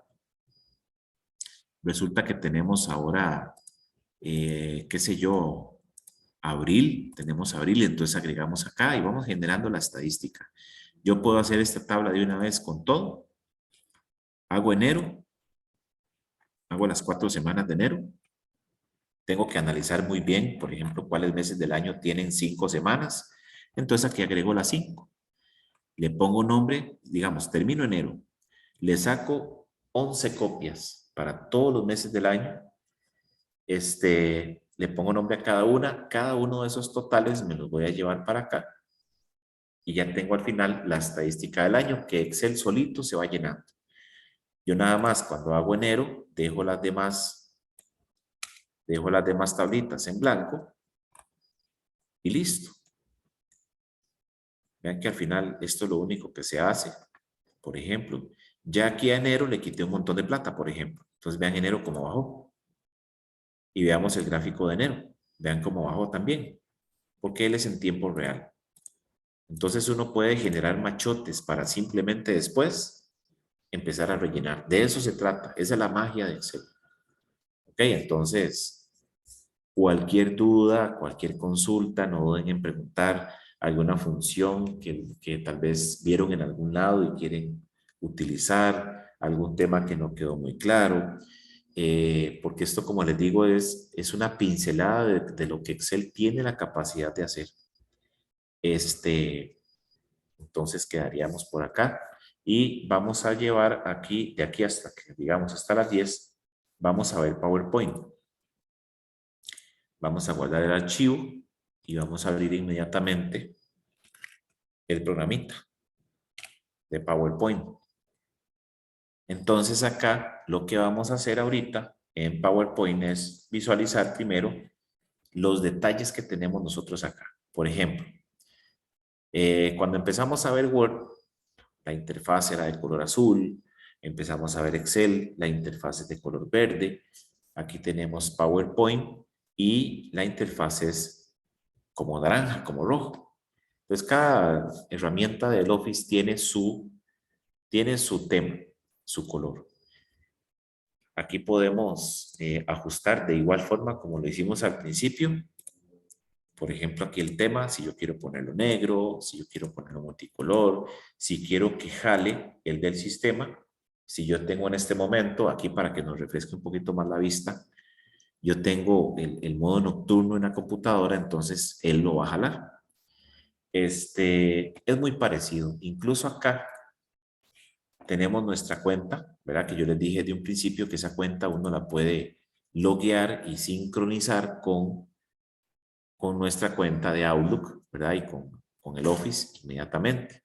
Resulta que tenemos ahora, qué sé yo, abril. Tenemos abril, entonces agregamos acá y vamos generando la estadística. Yo puedo hacer esta tabla de una vez con todo. Hago enero. Hago las 4 semanas de enero. Tengo que analizar muy bien, por ejemplo, cuáles meses del año tienen 5 semanas. Entonces aquí agrego las 5. Le pongo nombre, digamos, termino enero. Le saco 11 copias para todos los meses del año. Le pongo nombre a cada una. Cada uno de esos totales me los voy a llevar para acá. Y ya tengo al final la estadística del año que Excel solito se va llenando. Yo nada más cuando hago enero dejo las demás tablitas en blanco y listo. Vean que al final esto es lo único que se hace. Por ejemplo, ya aquí a enero le quité un montón de plata, por ejemplo. Entonces vean enero cómo bajó. Y veamos el gráfico de enero. Vean cómo bajó también. Porque él es en tiempo real. Entonces uno puede generar machotes para simplemente después empezar a rellenar. De eso se trata. Esa es la magia de Excel. Ok, entonces cualquier duda, cualquier consulta, no duden en preguntar alguna función que tal vez vieron en algún lado y quieren utilizar, algún tema que no quedó muy claro, porque esto, como les digo, es una pincelada de lo que Excel tiene la capacidad de hacer. Entonces quedaríamos por acá y vamos a llevar aquí, de aquí hasta que digamos hasta las 10, vamos a ver PowerPoint. Vamos a guardar el archivo y vamos a abrir inmediatamente el programita de PowerPoint. Entonces acá lo que vamos a hacer ahorita en PowerPoint es visualizar primero los detalles que tenemos nosotros acá. Por ejemplo, cuando empezamos a ver Word, la interfaz era de color azul. Empezamos a ver Excel, la interfaz es de color verde. Aquí tenemos PowerPoint y la interfaz es como naranja, como rojo. Entonces, cada herramienta del Office tiene su tema, su color. Aquí podemos ajustar de igual forma como lo hicimos al principio. Por ejemplo, aquí el tema, si yo quiero ponerlo negro, si yo quiero ponerlo multicolor, si quiero que jale el del sistema, Si yo tengo en este momento, aquí para que nos refresque un poquito más la vista, yo tengo el modo nocturno en la computadora, entonces él lo va a jalar. Es muy parecido. Incluso acá tenemos nuestra cuenta, ¿verdad? Que yo les dije de un principio que esa cuenta uno la puede loguear y sincronizar con nuestra cuenta de Outlook, ¿verdad? Y con el Office inmediatamente.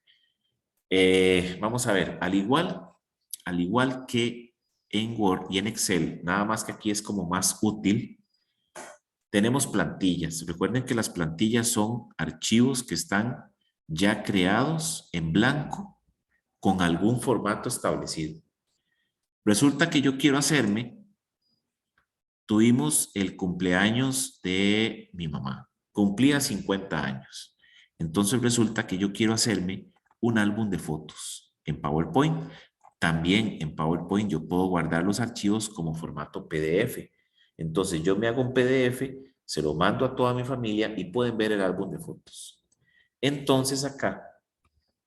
Vamos a ver, al igual que en Word y en Excel, nada más que aquí es como más útil, tenemos plantillas. Recuerden que las plantillas son archivos que están ya creados en blanco con algún formato establecido. Resulta que yo quiero tuvimos el cumpleaños de mi mamá, cumplía 50 años. Entonces resulta que yo quiero hacerme un álbum de fotos en PowerPoint. También en PowerPoint yo puedo guardar los archivos como formato PDF. Entonces yo me hago un PDF, se lo mando a toda mi familia y pueden ver el álbum de fotos. Entonces acá,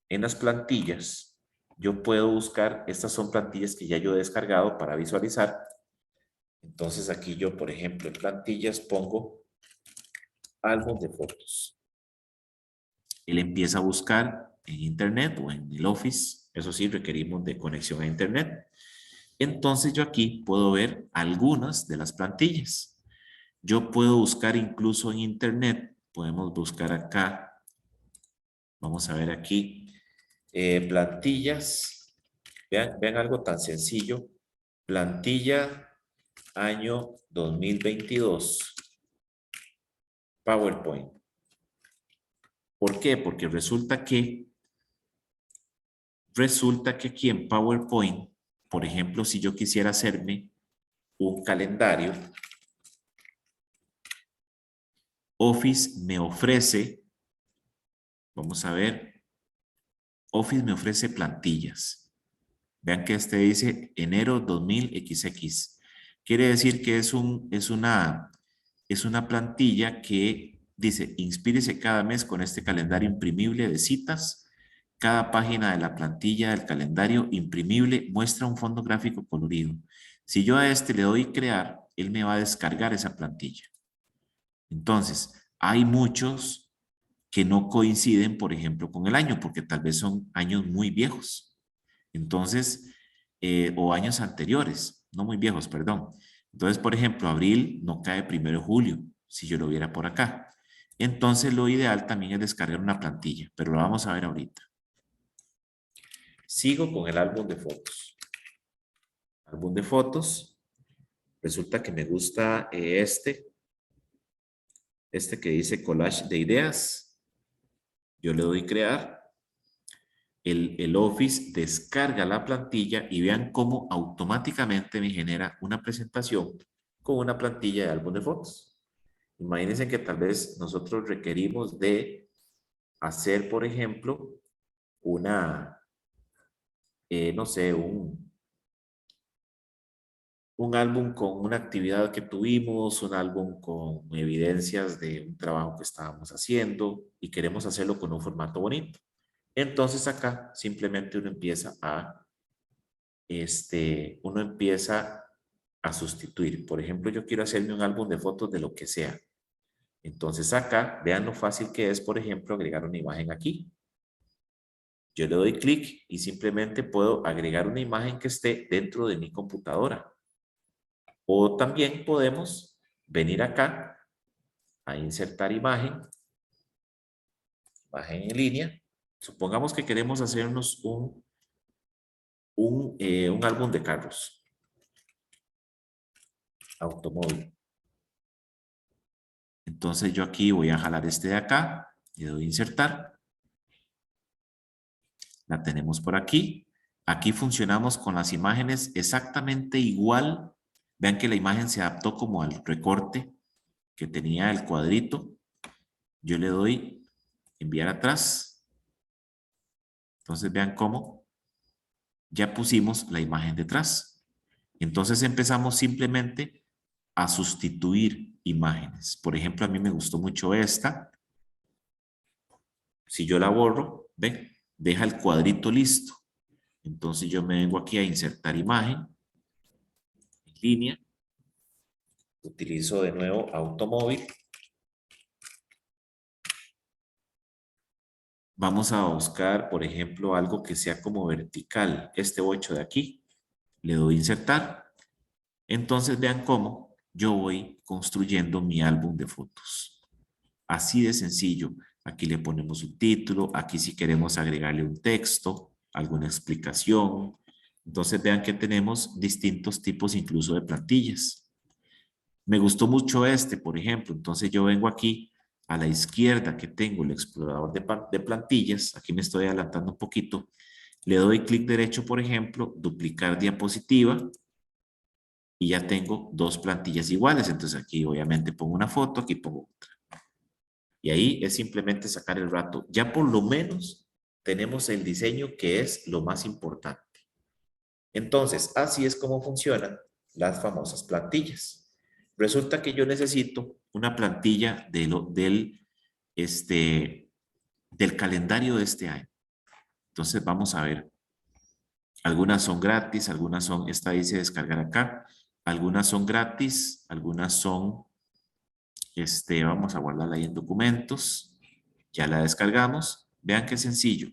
en las plantillas, yo puedo buscar, estas son plantillas que ya yo he descargado para visualizar. Entonces aquí yo, por ejemplo, en plantillas pongo álbum de fotos. Él empieza a buscar en internet o en el Office. Eso sí, requerimos de conexión a internet. Entonces yo aquí puedo ver algunas de las plantillas. Yo puedo buscar incluso en internet. Podemos buscar acá. Vamos a ver aquí. Plantillas. Vean algo tan sencillo. Plantilla año 2022. PowerPoint. ¿Por qué? Porque resulta que aquí en PowerPoint, por ejemplo, si yo quisiera hacerme un calendario, Office me ofrece, vamos a ver, Office me ofrece plantillas. Vean que este dice enero 2000XX. Quiere decir que es una plantilla que dice, inspírese cada mes con este calendario imprimible de citas. Cada página de la plantilla del calendario imprimible muestra un fondo gráfico colorido. Si yo a este le doy crear, él me va a descargar esa plantilla. Entonces, hay muchos que no coinciden, por ejemplo, con el año, porque tal vez son años muy viejos. Entonces, o años anteriores, no muy viejos, perdón. Entonces, por ejemplo, abril no cae 1 de julio, si yo lo viera por acá. Entonces, lo ideal también es descargar una plantilla, pero lo vamos a ver ahorita. Sigo con el álbum de fotos. Álbum de fotos. Resulta que me gusta este que dice collage de ideas. Yo le doy crear. El Office descarga la plantilla y vean cómo automáticamente me genera una presentación con una plantilla de álbum de fotos. Imagínense que tal vez nosotros requerimos de hacer, por ejemplo, no sé, un álbum con una actividad que tuvimos, un álbum con evidencias de un trabajo que estábamos haciendo y queremos hacerlo con un formato bonito. Entonces acá simplemente uno empieza a sustituir. Por ejemplo, yo quiero hacerme un álbum de fotos de lo que sea. Entonces acá, vean lo fácil que es, por ejemplo, agregar una imagen aquí. Yo le doy clic y simplemente puedo agregar una imagen que esté dentro de mi computadora. O también podemos venir acá a insertar imagen en línea. Supongamos que queremos hacernos un álbum de carros, automóvil. Entonces yo aquí voy a jalar este de acá, le doy a insertar. La tenemos por aquí. Aquí funcionamos con las imágenes exactamente igual. Vean que la imagen se adaptó como al recorte que tenía el cuadrito. Yo le doy enviar atrás. Entonces vean cómo ya pusimos la imagen detrás. Entonces empezamos simplemente a sustituir imágenes. Por ejemplo, a mí me gustó mucho esta. Si yo la borro, ven, deja el cuadrito listo. Entonces yo me vengo aquí a insertar imagen, en línea. Utilizo de nuevo automóvil. Vamos a buscar, por ejemplo, algo que sea como vertical. Este 8 de aquí. Le doy insertar. Entonces vean cómo yo voy construyendo mi álbum de fotos. Así de sencillo. Aquí le ponemos un título. Aquí si queremos agregarle un texto, alguna explicación. Entonces vean que tenemos distintos tipos incluso de plantillas. Me gustó mucho este, por ejemplo. Entonces yo vengo aquí a la izquierda que tengo el explorador de plantillas. Aquí me estoy adelantando un poquito. Le doy clic derecho, por ejemplo, duplicar diapositiva. Y ya tengo dos plantillas iguales. Entonces aquí obviamente pongo una foto, aquí pongo otra. Y ahí es simplemente sacar el rato. Ya por lo menos tenemos el diseño que es lo más importante. Entonces, así es como funcionan las famosas plantillas. Resulta que yo necesito una plantilla del calendario de este año. Entonces vamos a ver. Algunas son gratis, algunas son, esta dice descargar acá. Algunas son gratis, algunas son, vamos a guardarla ahí en documentos. Ya la descargamos. Vean qué sencillo.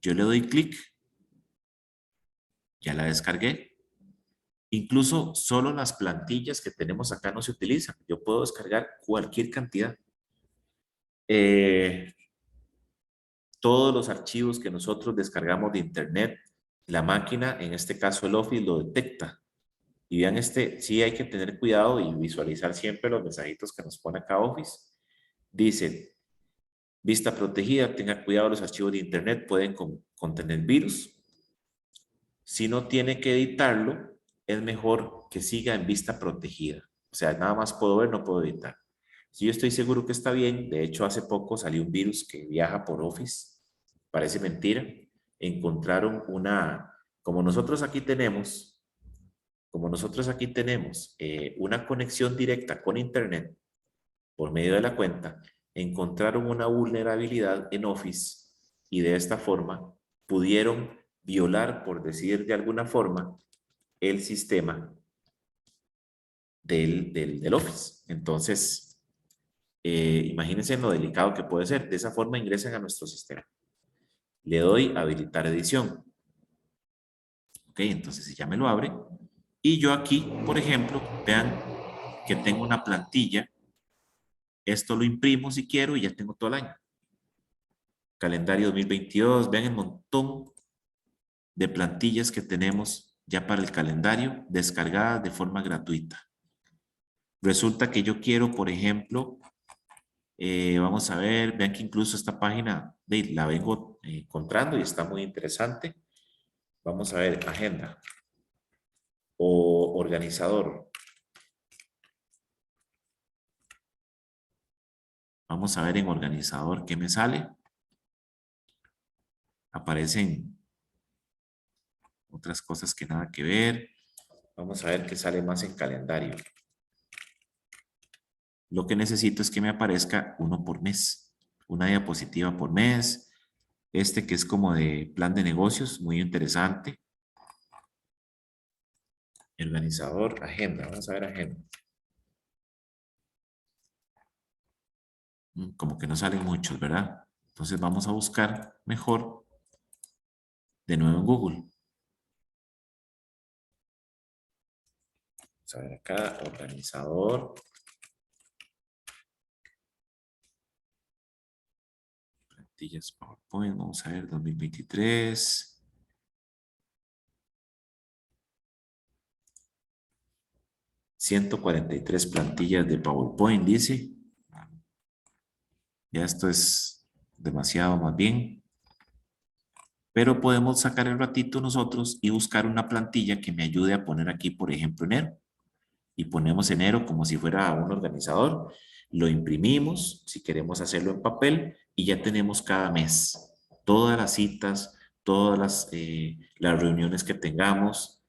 Yo le doy clic. Ya la descargué. Incluso solo las plantillas que tenemos acá no se utilizan. Yo puedo descargar cualquier cantidad. Todos los archivos que nosotros descargamos de internet, la máquina, en este caso el Office, lo detecta. Y vean sí hay que tener cuidado y visualizar siempre los mensajitos que nos pone acá Office. Dice, vista protegida, tenga cuidado, los archivos de internet pueden contener virus. Si no tiene que editarlo, es mejor que siga en vista protegida. O sea, nada más puedo ver, no puedo editar. Si yo estoy seguro que está bien, de hecho hace poco salió un virus que viaja por Office, parece mentira, encontraron como nosotros aquí tenemos, una conexión directa con Internet por medio de la cuenta, encontraron una vulnerabilidad en Office y de esta forma pudieron violar, por decir de alguna forma, el sistema del Office. Entonces, imagínense lo delicado que puede ser. De esa forma ingresan a nuestro sistema. Le doy habilitar edición. Ok, entonces ya me lo abre. Y yo aquí, por ejemplo, vean que tengo una plantilla. Esto lo imprimo si quiero y ya tengo todo el año. Calendario 2022, vean el montón de plantillas que tenemos ya para el calendario descargadas de forma gratuita. Resulta que yo quiero, por ejemplo, vamos a ver, vean que incluso esta página la vengo encontrando y está muy interesante. Vamos a ver, agenda o organizador. Vamos a ver en organizador qué me sale. Aparecen otras cosas que nada que ver. Vamos a ver qué sale más en calendario. Lo que necesito es que me aparezca uno por mes. Una diapositiva por mes. Este que es como de plan de negocios, muy interesante. Organizador, agenda. Vamos a ver agenda. Como que no salen muchos, ¿verdad? Entonces vamos a buscar mejor de nuevo en Google. Vamos a ver acá, organizador. Plantillas PowerPoint, vamos a ver 2023. $143 plantillas de PowerPoint, dice. Ya esto es demasiado más bien. Pero podemos sacar el ratito nosotros y buscar una plantilla que me ayude a poner aquí, por ejemplo, enero. Y ponemos enero como si fuera un organizador. Lo imprimimos, si queremos hacerlo en papel, y ya tenemos cada mes todas las citas, todas las reuniones que tengamos,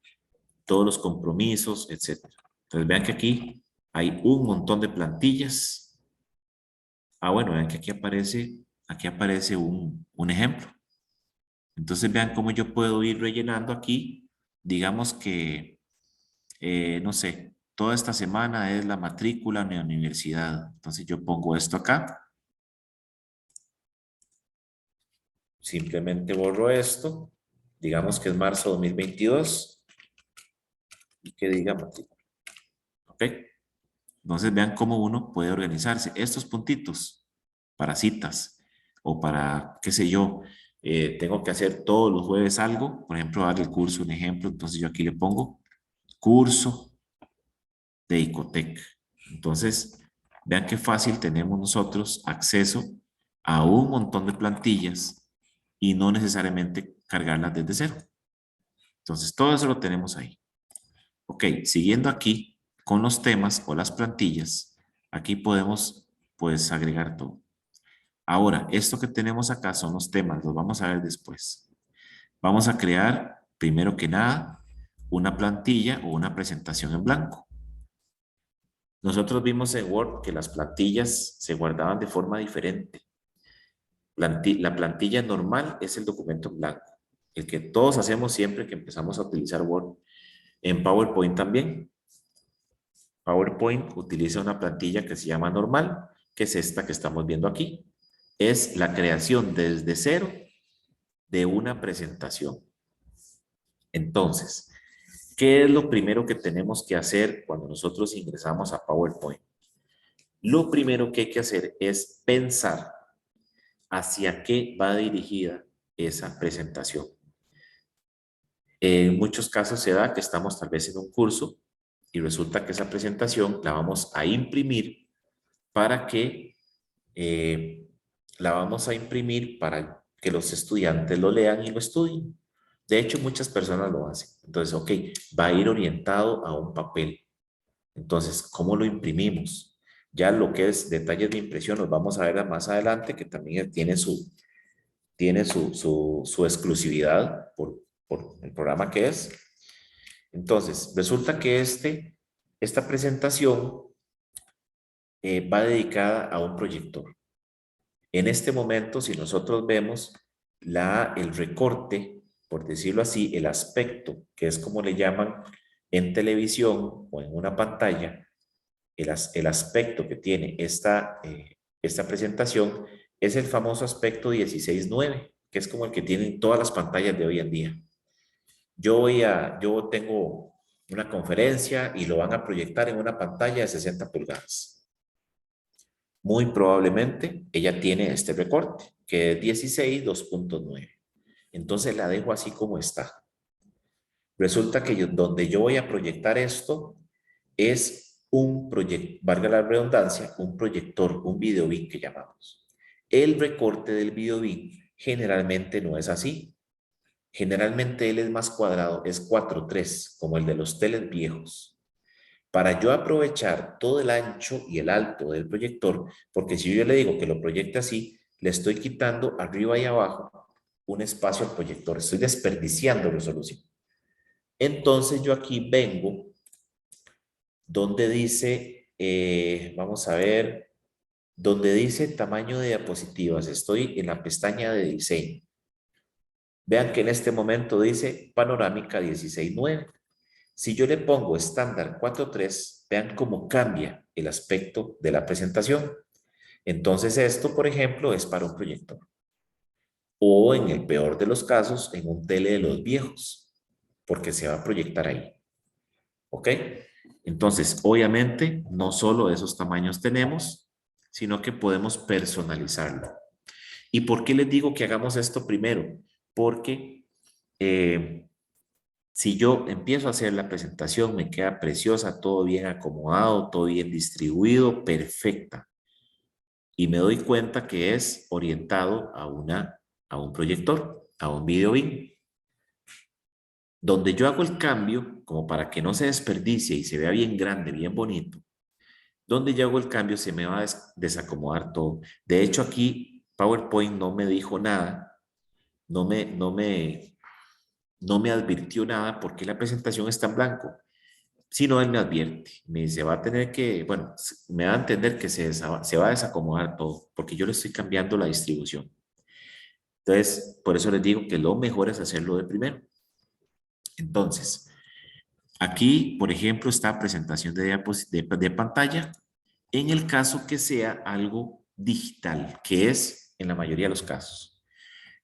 todos los compromisos, etc. Entonces vean que aquí hay un montón de plantillas. Bueno, vean que aquí aparece un ejemplo. Entonces vean cómo yo puedo ir rellenando aquí. Digamos que, no sé, toda esta semana es la matrícula en la universidad. Entonces yo pongo esto acá. Simplemente borro esto. Digamos que es marzo 2022 y que diga matrícula. ¿Ok? Entonces vean cómo uno puede organizarse. Estos puntitos para citas o para, qué sé yo, tengo que hacer todos los jueves algo, por ejemplo, dar el curso, un ejemplo, entonces yo aquí le pongo curso de Icotec. Entonces, vean qué fácil tenemos nosotros acceso a un montón de plantillas y no necesariamente cargarlas desde cero. Entonces, todo eso lo tenemos ahí. Ok, siguiendo aquí con los temas o las plantillas, aquí podemos pues agregar todo. Ahora, esto que tenemos acá son los temas, los vamos a ver después. Vamos a crear, primero que nada, una plantilla o una presentación en blanco. Nosotros vimos en Word que las plantillas se guardaban de forma diferente. La plantilla normal es el documento en blanco, el que todos hacemos siempre que empezamos a utilizar Word. En PowerPoint también. PowerPoint utiliza una plantilla que se llama normal, que es esta que estamos viendo aquí. Es la creación desde cero de una presentación. Entonces, ¿qué es lo primero que tenemos que hacer cuando nosotros ingresamos a PowerPoint? Lo primero que hay que hacer es pensar hacia qué va dirigida esa presentación. En muchos casos se da que estamos tal vez en un curso y resulta que esa presentación la vamos a imprimir para que los estudiantes lo lean y lo estudien. De hecho, muchas personas lo hacen. Entonces, ok, va a ir orientado a un papel. Entonces, ¿cómo lo imprimimos? Ya lo que es detalles de impresión los vamos a ver más adelante, que también tiene su exclusividad por el programa que es. Entonces, resulta que esta presentación va dedicada a un proyector. En este momento, si nosotros vemos el recorte, por decirlo así, el aspecto, que es como le llaman en televisión o en una pantalla, el aspecto que tiene esta presentación es el famoso aspecto 16:9, que es como el que tienen todas las pantallas de hoy en día. Yo tengo una conferencia y lo van a proyectar en una pantalla de 60 pulgadas. Muy probablemente ella tiene este recorte, que es 16:2.9. Entonces la dejo así como está. Resulta que donde yo voy a proyectar esto es un proyector, valga la redundancia, un proyector, un video bin que llamamos. El recorte del video bin generalmente no es así. Generalmente él es más cuadrado, es 4:3, como el de los teles viejos. Para yo aprovechar todo el ancho y el alto del proyector, porque si yo le digo que lo proyecte así, le estoy quitando arriba y abajo un espacio al proyector, estoy desperdiciando resolución. Entonces yo aquí vengo donde dice, vamos a ver, donde dice tamaño de diapositivas, estoy en la pestaña de diseño. Vean que en este momento dice panorámica 16:9. Si yo le pongo estándar 4:3, vean cómo cambia el aspecto de la presentación. Entonces esto, por ejemplo, es para un proyector. O en el peor de los casos, en un tele de los viejos, porque se va a proyectar ahí. ¿Ok? Entonces, obviamente, no solo esos tamaños tenemos, sino que podemos personalizarlo. ¿Y por qué les digo que hagamos esto primero? Porque si yo empiezo a hacer la presentación, me queda preciosa, todo bien acomodado, todo bien distribuido, perfecta. Y me doy cuenta que es orientado a un proyector, a un video bin. Donde yo hago el cambio, como para que no se desperdicie y se vea bien grande, bien bonito, donde yo hago el cambio se me va a desacomodar todo. De hecho, aquí PowerPoint no me dijo nada, no me advirtió nada porque la presentación está en blanco. Si no, él me advierte, me dice, va a tener que, bueno, me va a entender que se va a desacomodar todo, porque yo le estoy cambiando la distribución. Entonces, por eso les digo que lo mejor es hacerlo de primero. Entonces, aquí, por ejemplo, está presentación de pantalla, en el caso que sea algo digital, que es en la mayoría de los casos.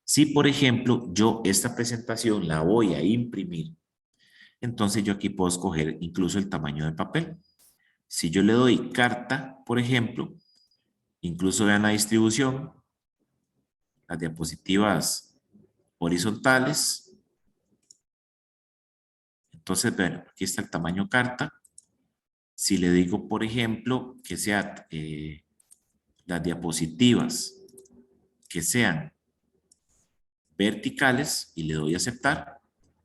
Si, por ejemplo, yo esta presentación la voy a imprimir, entonces yo aquí puedo escoger incluso el tamaño de papel. Si yo le doy carta, por ejemplo, incluso vean la distribución, las diapositivas horizontales. Entonces, vean, aquí está el tamaño carta. Si le digo, por ejemplo, que sea las diapositivas que sean verticales y le doy a aceptar.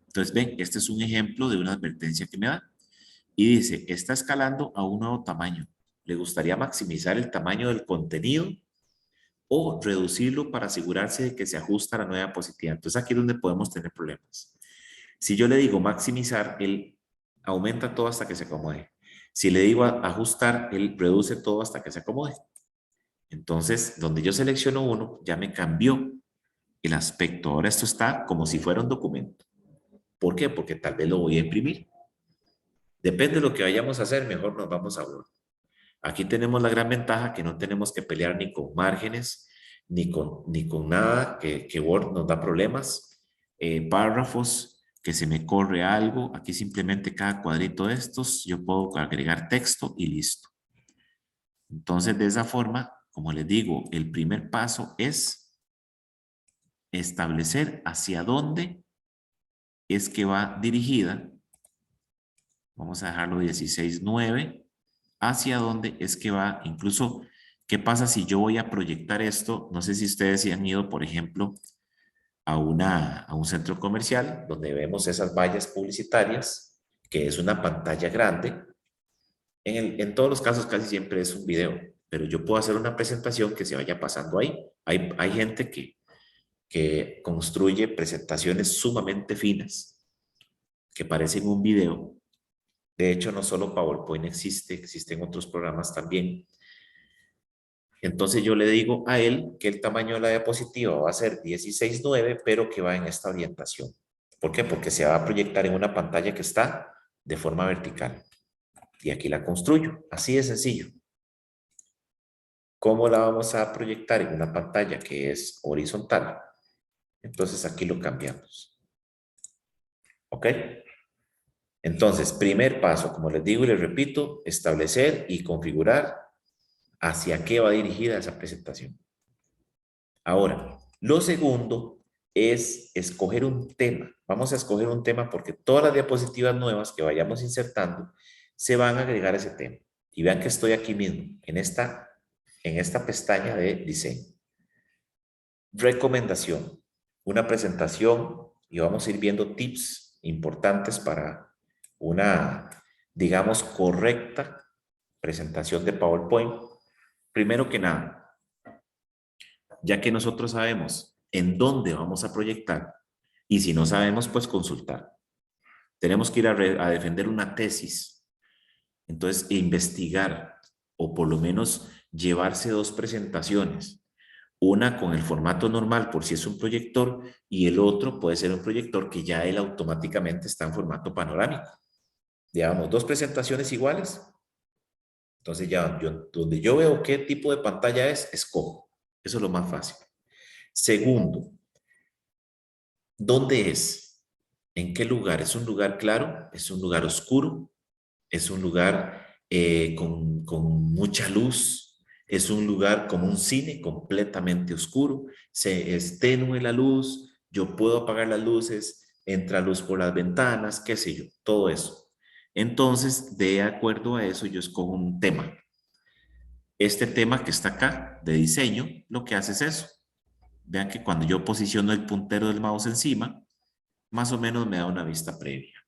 Entonces, ven, este es un ejemplo de una advertencia que me da. Y dice, está escalando a un nuevo tamaño. ¿Le gustaría maximizar el tamaño del contenido o reducirlo para asegurarse de que se ajusta a la nueva diapositiva? Entonces, aquí es donde podemos tener problemas. Si yo le digo maximizar, él aumenta todo hasta que se acomode. Si le digo ajustar, él reduce todo hasta que se acomode. Entonces, donde yo selecciono uno, ya me cambió el aspecto. Ahora esto está como si fuera un documento. ¿Por qué? Porque tal vez lo voy a imprimir. Depende de lo que vayamos a hacer, mejor nos vamos a Word. Aquí tenemos la gran ventaja que no tenemos que pelear ni con márgenes, ni con nada, que Word nos da problemas. Párrafos, que se me corre algo. Aquí simplemente cada cuadrito de estos, yo puedo agregar texto y listo. Entonces, de esa forma, como les digo, el primer paso es establecer hacia dónde es que va dirigida. Vamos a dejarlo 16:9. Hacia dónde es que va. Incluso, ¿qué pasa si yo voy a proyectar esto? No sé si ustedes se han ido, por ejemplo, a un centro comercial donde vemos esas vallas publicitarias, que es una pantalla grande. En todos los casos casi siempre es un video, pero yo puedo hacer una presentación que se vaya pasando ahí. Hay gente que construye presentaciones sumamente finas, que parecen un video. De hecho, no solo PowerPoint existen otros programas también. Entonces yo le digo a él que el tamaño de la diapositiva va a ser 16:9, pero que va en esta orientación. ¿Por qué? Porque se va a proyectar en una pantalla que está de forma vertical. Y aquí la construyo. Así de sencillo. ¿Cómo la vamos a proyectar en una pantalla que es horizontal? Entonces aquí lo cambiamos. ¿Ok? Entonces, primer paso, como les digo y les repito, establecer y configurar hacia qué va dirigida esa presentación. Ahora, lo segundo es escoger un tema. Vamos a escoger un tema porque todas las diapositivas nuevas que vayamos insertando se van a agregar a ese tema. Y vean que estoy aquí mismo, en esta pestaña de diseño. Recomendación. Una presentación y vamos a ir viendo tips importantes para una, digamos, correcta presentación de PowerPoint. Primero que nada, ya que nosotros sabemos en dónde vamos a proyectar y si no sabemos, pues consultar. Tenemos que ir a defender una tesis, entonces investigar o por lo menos llevarse dos presentaciones. Una con el formato normal por si es un proyector y el otro puede ser un proyector que ya él automáticamente está en formato panorámico. Digamos, dos presentaciones iguales. Entonces ya donde yo veo qué tipo de pantalla es, escojo. Eso es lo más fácil. Segundo, ¿dónde es? ¿En qué lugar? ¿Es un lugar claro? ¿Es un lugar oscuro? ¿Es un lugar con mucha luz? ¿Es un lugar como un cine completamente oscuro? ¿Es tenue la luz? ¿Yo puedo apagar las luces? ¿Entra luz por las ventanas? ¿Qué sé yo? Todo eso. Entonces, de acuerdo a eso, yo escojo un tema. Este tema que está acá, de diseño, lo que hace es eso. Vean que cuando yo posiciono el puntero del mouse encima, más o menos me da una vista previa.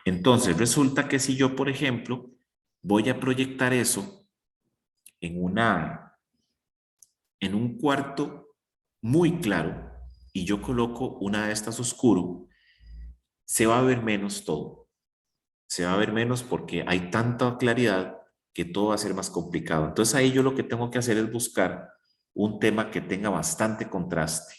Entonces, resulta que si yo, por ejemplo, voy a proyectar eso en un cuarto muy claro y yo coloco una de estas oscuro, se va a ver menos todo. Se va a ver menos porque hay tanta claridad que todo va a ser más complicado. Entonces ahí yo lo que tengo que hacer es buscar un tema que tenga bastante contraste.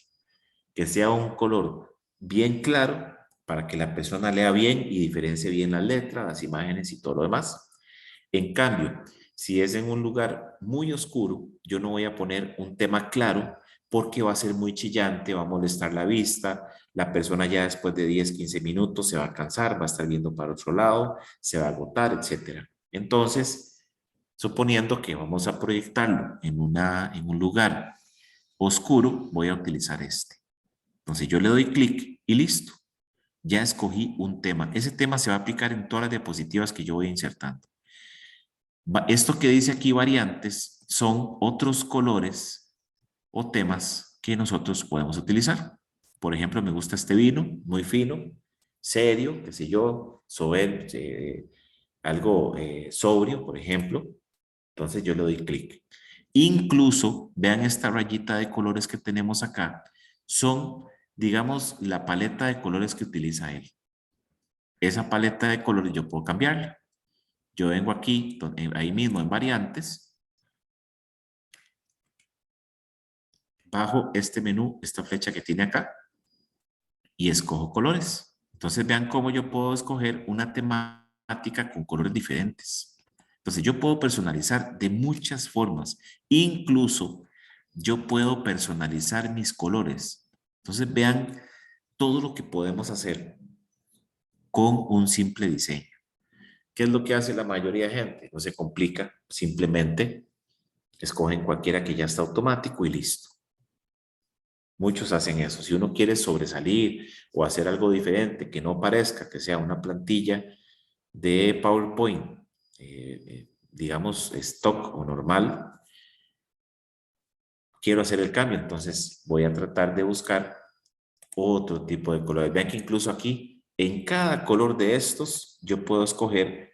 que sea un color bien claro para que la persona lea bien y diferencie bien las letras, las imágenes y todo lo demás. En cambio, si es en un lugar muy oscuro, yo no voy a poner un tema claro porque va a ser muy chillante, va a molestar la vista, la persona ya después de 10, 15 minutos se va a cansar, va a estar viendo para otro lado, se va a agotar, etcétera. Entonces, suponiendo que vamos a proyectarlo en un lugar oscuro, voy a utilizar este. Entonces yo le doy clic y listo. Ya escogí un tema. Ese tema se va a aplicar en todas las diapositivas que yo voy insertando. Esto que dice aquí variantes son otros colores o temas que nosotros podemos utilizar. Por ejemplo, me gusta este vino, muy fino, serio, qué sé yo, algo sobrio, por ejemplo. Entonces yo le doy clic. Incluso, vean esta rayita de colores que tenemos acá, son, digamos, la paleta de colores que utiliza él. Esa paleta de colores yo puedo cambiarla. Yo vengo aquí, ahí mismo en variantes, bajo este menú, esta flecha que tiene acá, y escojo colores. Entonces vean cómo yo puedo escoger una temática con colores diferentes. Entonces yo puedo personalizar de muchas formas. Incluso yo puedo personalizar mis colores. Entonces vean todo lo que podemos hacer con un simple diseño. ¿Qué es lo que hace la mayoría de gente? No se complica, simplemente escogen cualquiera que ya está automático y listo. Muchos hacen eso. Si uno quiere sobresalir o hacer algo diferente, que no parezca que sea una plantilla de PowerPoint, digamos, stock o normal, quiero hacer el cambio, entonces voy a tratar de buscar otro tipo de colores. Vean que incluso aquí, en cada color de estos, yo puedo escoger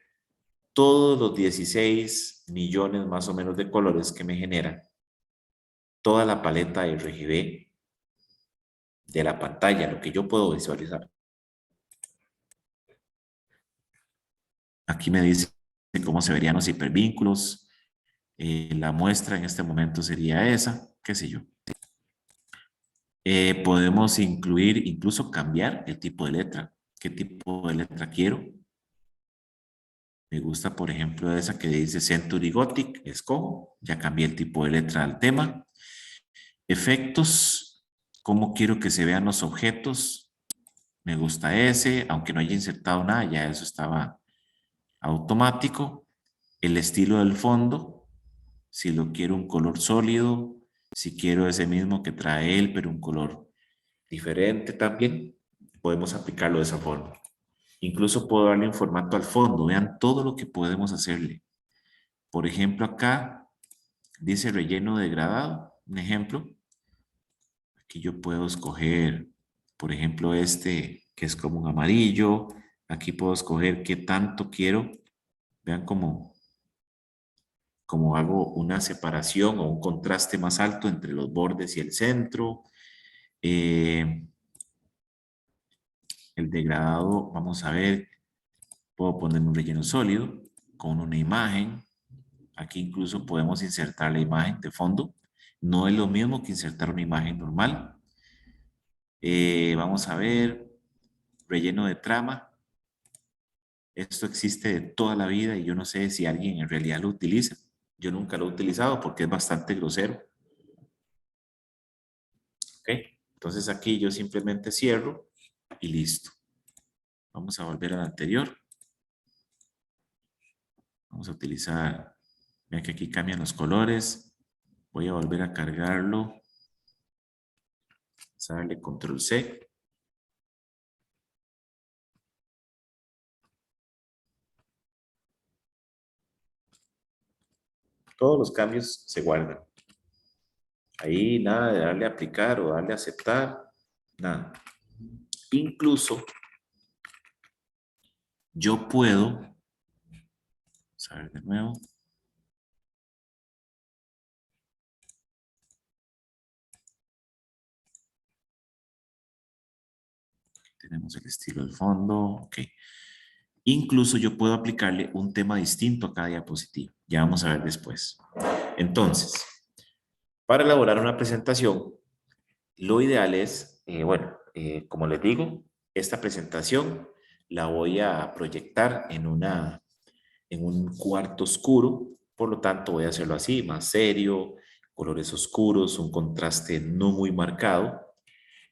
todos los 16 millones más o menos de colores que me genera toda la paleta de RGB de la pantalla, lo que yo puedo visualizar. Aquí me dice cómo se verían los hipervínculos. La muestra en este momento sería esa, qué sé yo. Podemos incluir, incluso cambiar el tipo de letra. ¿Qué tipo de letra quiero? Me gusta, por ejemplo, esa que dice Century Gothic. Escojo, ya cambié el tipo de letra al tema. Efectos, ¿cómo quiero que se vean los objetos? Me gusta ese, aunque no haya insertado nada, ya eso estaba automático. El estilo del fondo, si lo quiero un color sólido, si quiero ese mismo que trae él, pero un color diferente también, podemos aplicarlo de esa forma. Incluso puedo darle un formato al fondo, vean todo lo que podemos hacerle. Por ejemplo, acá dice relleno degradado, un ejemplo. Aquí yo puedo escoger, por ejemplo, este que es como un amarillo. Aquí puedo escoger qué tanto quiero. Vean cómo hago una separación o un contraste más alto entre los bordes y el centro. El degradado, vamos a ver, puedo poner un relleno sólido con una imagen. Aquí incluso podemos insertar la imagen de fondo. No es lo mismo que insertar una imagen normal. Vamos a ver, relleno de trama. Esto existe de toda la vida y yo no sé si alguien en realidad lo utiliza. Yo nunca lo he utilizado porque es bastante grosero. ¿Ok? Entonces aquí yo simplemente cierro y listo. Vamos a volver al anterior. Vamos a utilizar, vean que aquí cambian los colores. Voy a volver a cargarlo. Vamos a darle control C. Todos los cambios se guardan. Ahí nada de darle a aplicar o darle a aceptar, nada. Incluso yo puedo, vamos a ver de nuevo. Tenemos el estilo del fondo, ok. Incluso yo puedo aplicarle un tema distinto a cada diapositiva. Ya vamos a ver después. Entonces, para elaborar una presentación, lo ideal es como les digo, esta presentación la voy a proyectar en un cuarto oscuro, por lo tanto voy a hacerlo así, más serio, colores oscuros, un contraste no muy marcado.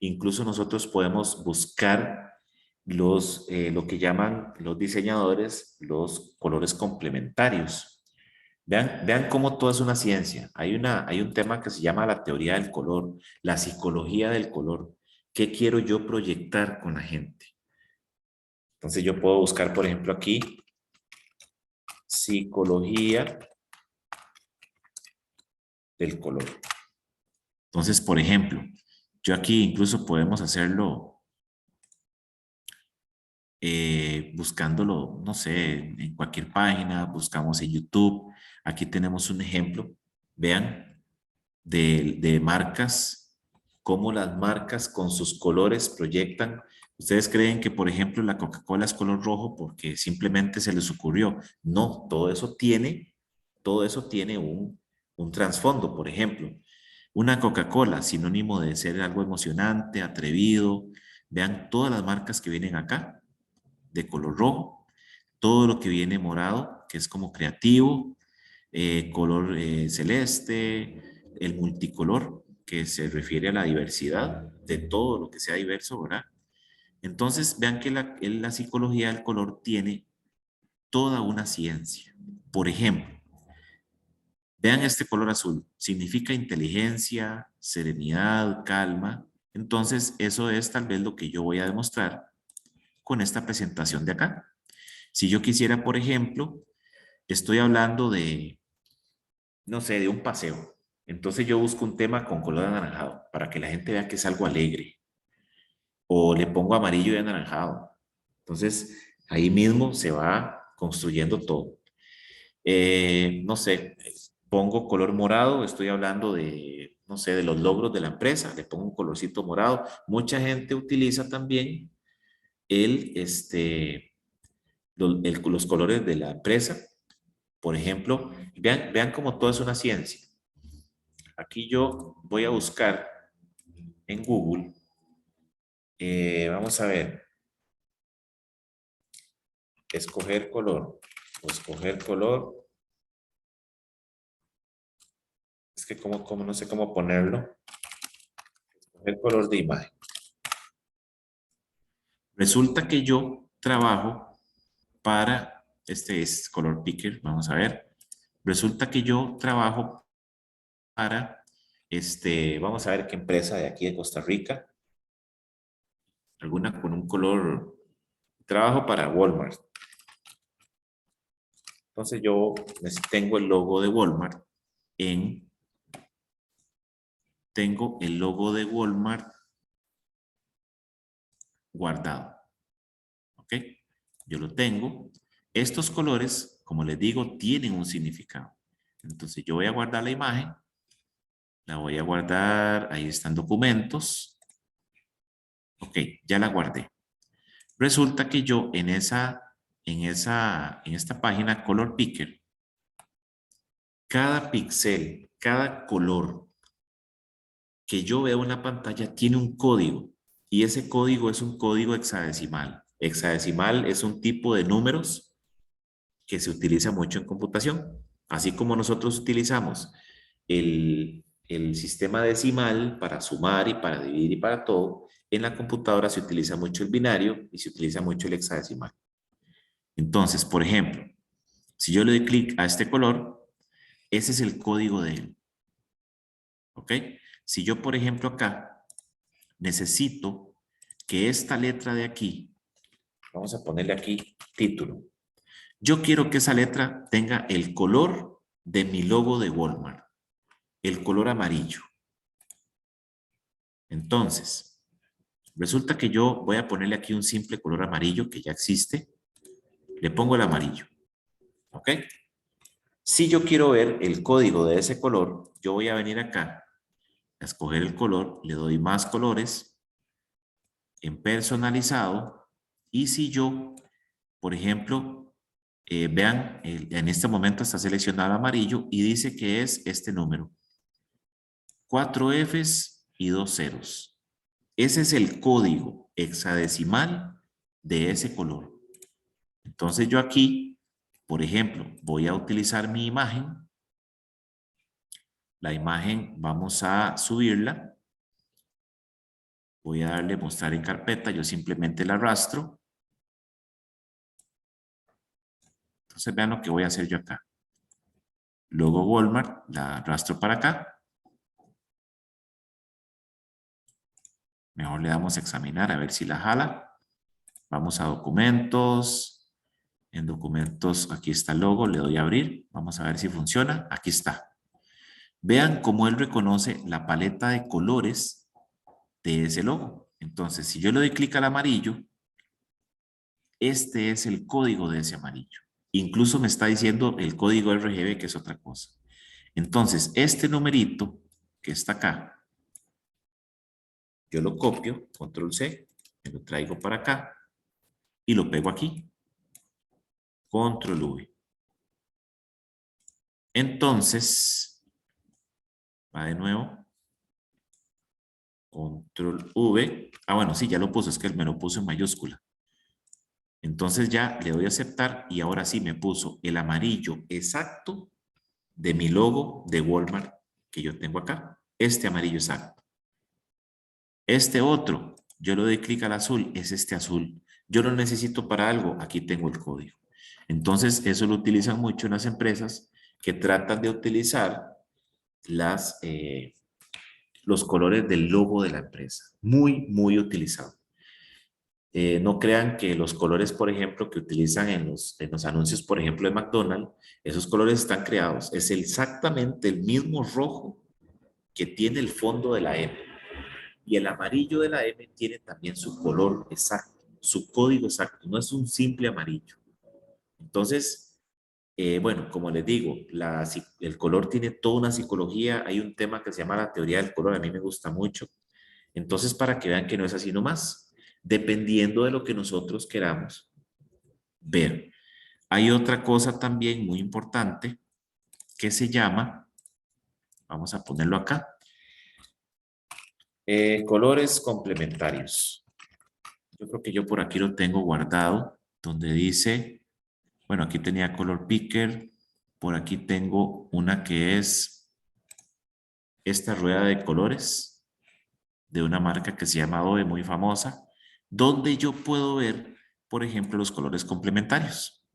Incluso nosotros podemos buscar lo que llaman los diseñadores los colores complementarios. Vean cómo todo es una ciencia. Hay un tema que se llama la teoría del color, la psicología del color. ¿Qué quiero yo proyectar con la gente? Entonces yo puedo buscar, por ejemplo, aquí, psicología del color. Entonces, por ejemplo, yo aquí incluso podemos hacerlo buscándolo, no sé, en cualquier página, buscamos en YouTube. Aquí tenemos un ejemplo, vean, de marcas, cómo las marcas con sus colores proyectan. ¿Ustedes creen que, por ejemplo, la Coca-Cola es color rojo porque simplemente se les ocurrió? No, todo eso tiene un trasfondo. Por ejemplo, una Coca-Cola, sinónimo de ser algo emocionante, atrevido. Vean todas las marcas que vienen acá de color rojo, todo lo que viene morado, que es como creativo, color celeste, el multicolor, que se refiere a la diversidad de todo lo que sea diverso, ¿verdad? Entonces, vean que la psicología del color tiene toda una ciencia. Por ejemplo, vean este color azul, significa inteligencia, serenidad, calma. Entonces, eso es tal vez lo que yo voy a demostrar con esta presentación de acá. Si yo quisiera, por ejemplo, estoy hablando de, no sé, de un paseo. Entonces yo busco un tema con color anaranjado para que la gente vea que es algo alegre. O le pongo amarillo y anaranjado. Entonces ahí mismo se va construyendo todo. No sé, pongo color morado, estoy hablando de, no sé, de los logros de la empresa, le pongo un colorcito morado. Mucha gente utiliza también el, este, los colores de la empresa. Por ejemplo, vean cómo todo es una ciencia. Aquí yo voy a buscar en Google, vamos a ver, escoger color, o escoger color, es que como no sé cómo ponerlo, escoger color de imagen. Resulta que yo trabajo para, este es color picker, vamos a ver, resulta que yo trabajo para, vamos a ver qué empresa de aquí de Costa Rica, alguna con un color, trabajo para Walmart. Entonces yo tengo el logo de Walmart en, tengo el logo de Walmart guardado. ¿Ok? Yo lo tengo. Estos colores, como les digo, tienen un significado. Entonces yo voy a guardar la imagen. La voy a guardar, ahí están documentos. Ok, ya la guardé. Resulta que yo en esta página Color Picker, cada píxel, cada color que yo veo en la pantalla tiene un código y ese código es un código hexadecimal. Hexadecimal es un tipo de números que se utiliza mucho en computación. Así como nosotros utilizamos el sistema decimal para sumar y para dividir y para todo, en la computadora se utiliza mucho el binario y se utiliza mucho el hexadecimal. Entonces, por ejemplo, si yo le doy clic a este color, ese es el código de él. ¿Ok? Si yo, por ejemplo, acá necesito que esta letra de aquí, vamos a ponerle aquí título. Yo quiero que esa letra tenga el color de mi logo de Walmart, el color amarillo. Entonces, resulta que yo voy a ponerle aquí un simple color amarillo que ya existe. Le pongo el amarillo. ¿Ok? Si yo quiero ver el código de ese color, yo voy a venir acá, a escoger el color, le doy más colores, en personalizado, y si yo, por ejemplo, vean, en este momento está seleccionado amarillo y dice que es este número. 4 Fs y 2 ceros. Ese es el código hexadecimal de ese color. Entonces yo aquí, por ejemplo, voy a utilizar mi imagen. La imagen vamos a subirla. Voy a darle mostrar en carpeta. Yo simplemente la arrastro. Entonces vean lo que voy a hacer yo acá. Logo Walmart, la arrastro para acá. Mejor le damos a examinar a ver si la jala. Vamos a documentos. En documentos, aquí está el logo, le doy a abrir. Vamos a ver si funciona. Aquí está. Vean cómo él reconoce la paleta de colores de ese logo. Entonces, si yo le doy clic al amarillo, este es el código de ese amarillo. Incluso me está diciendo el código RGB, que es otra cosa. Entonces, este numerito que está acá, yo lo copio, control C, me lo traigo para acá y lo pego aquí. Control V. Entonces, va de nuevo. Control V. Ah, bueno, sí, ya lo puso, es que me lo puso en mayúscula. Entonces ya le doy a aceptar y ahora sí me puso el amarillo exacto de mi logo de Walmart que yo tengo acá. Este amarillo exacto. Este otro, yo le doy clic al azul, es este azul. Yo lo necesito para algo, aquí tengo el código. Entonces, eso lo utilizan mucho en las empresas que tratan de utilizar los colores del logo de la empresa. Muy, muy utilizado. No crean que los colores, por ejemplo, que utilizan en los anuncios, por ejemplo, de McDonald's, esos colores están creados. Es exactamente el mismo rojo que tiene el fondo de la M. Y el amarillo de la M tiene también su color exacto, su código exacto. No es un simple amarillo. Entonces, bueno, como les digo, el color tiene toda una psicología. Hay un tema que se llama la teoría del color. A mí me gusta mucho. Entonces, para que vean que no es así nomás, dependiendo de lo que nosotros queramos ver. Hay otra cosa también muy importante que se llama, vamos a ponerlo acá, colores complementarios. Yo creo que yo por aquí lo tengo guardado, donde dice, bueno, aquí tenía color picker, por aquí tengo una que es esta rueda de colores de una marca que se llama Adobe, muy famosa, donde yo puedo ver, por ejemplo, los colores complementarios.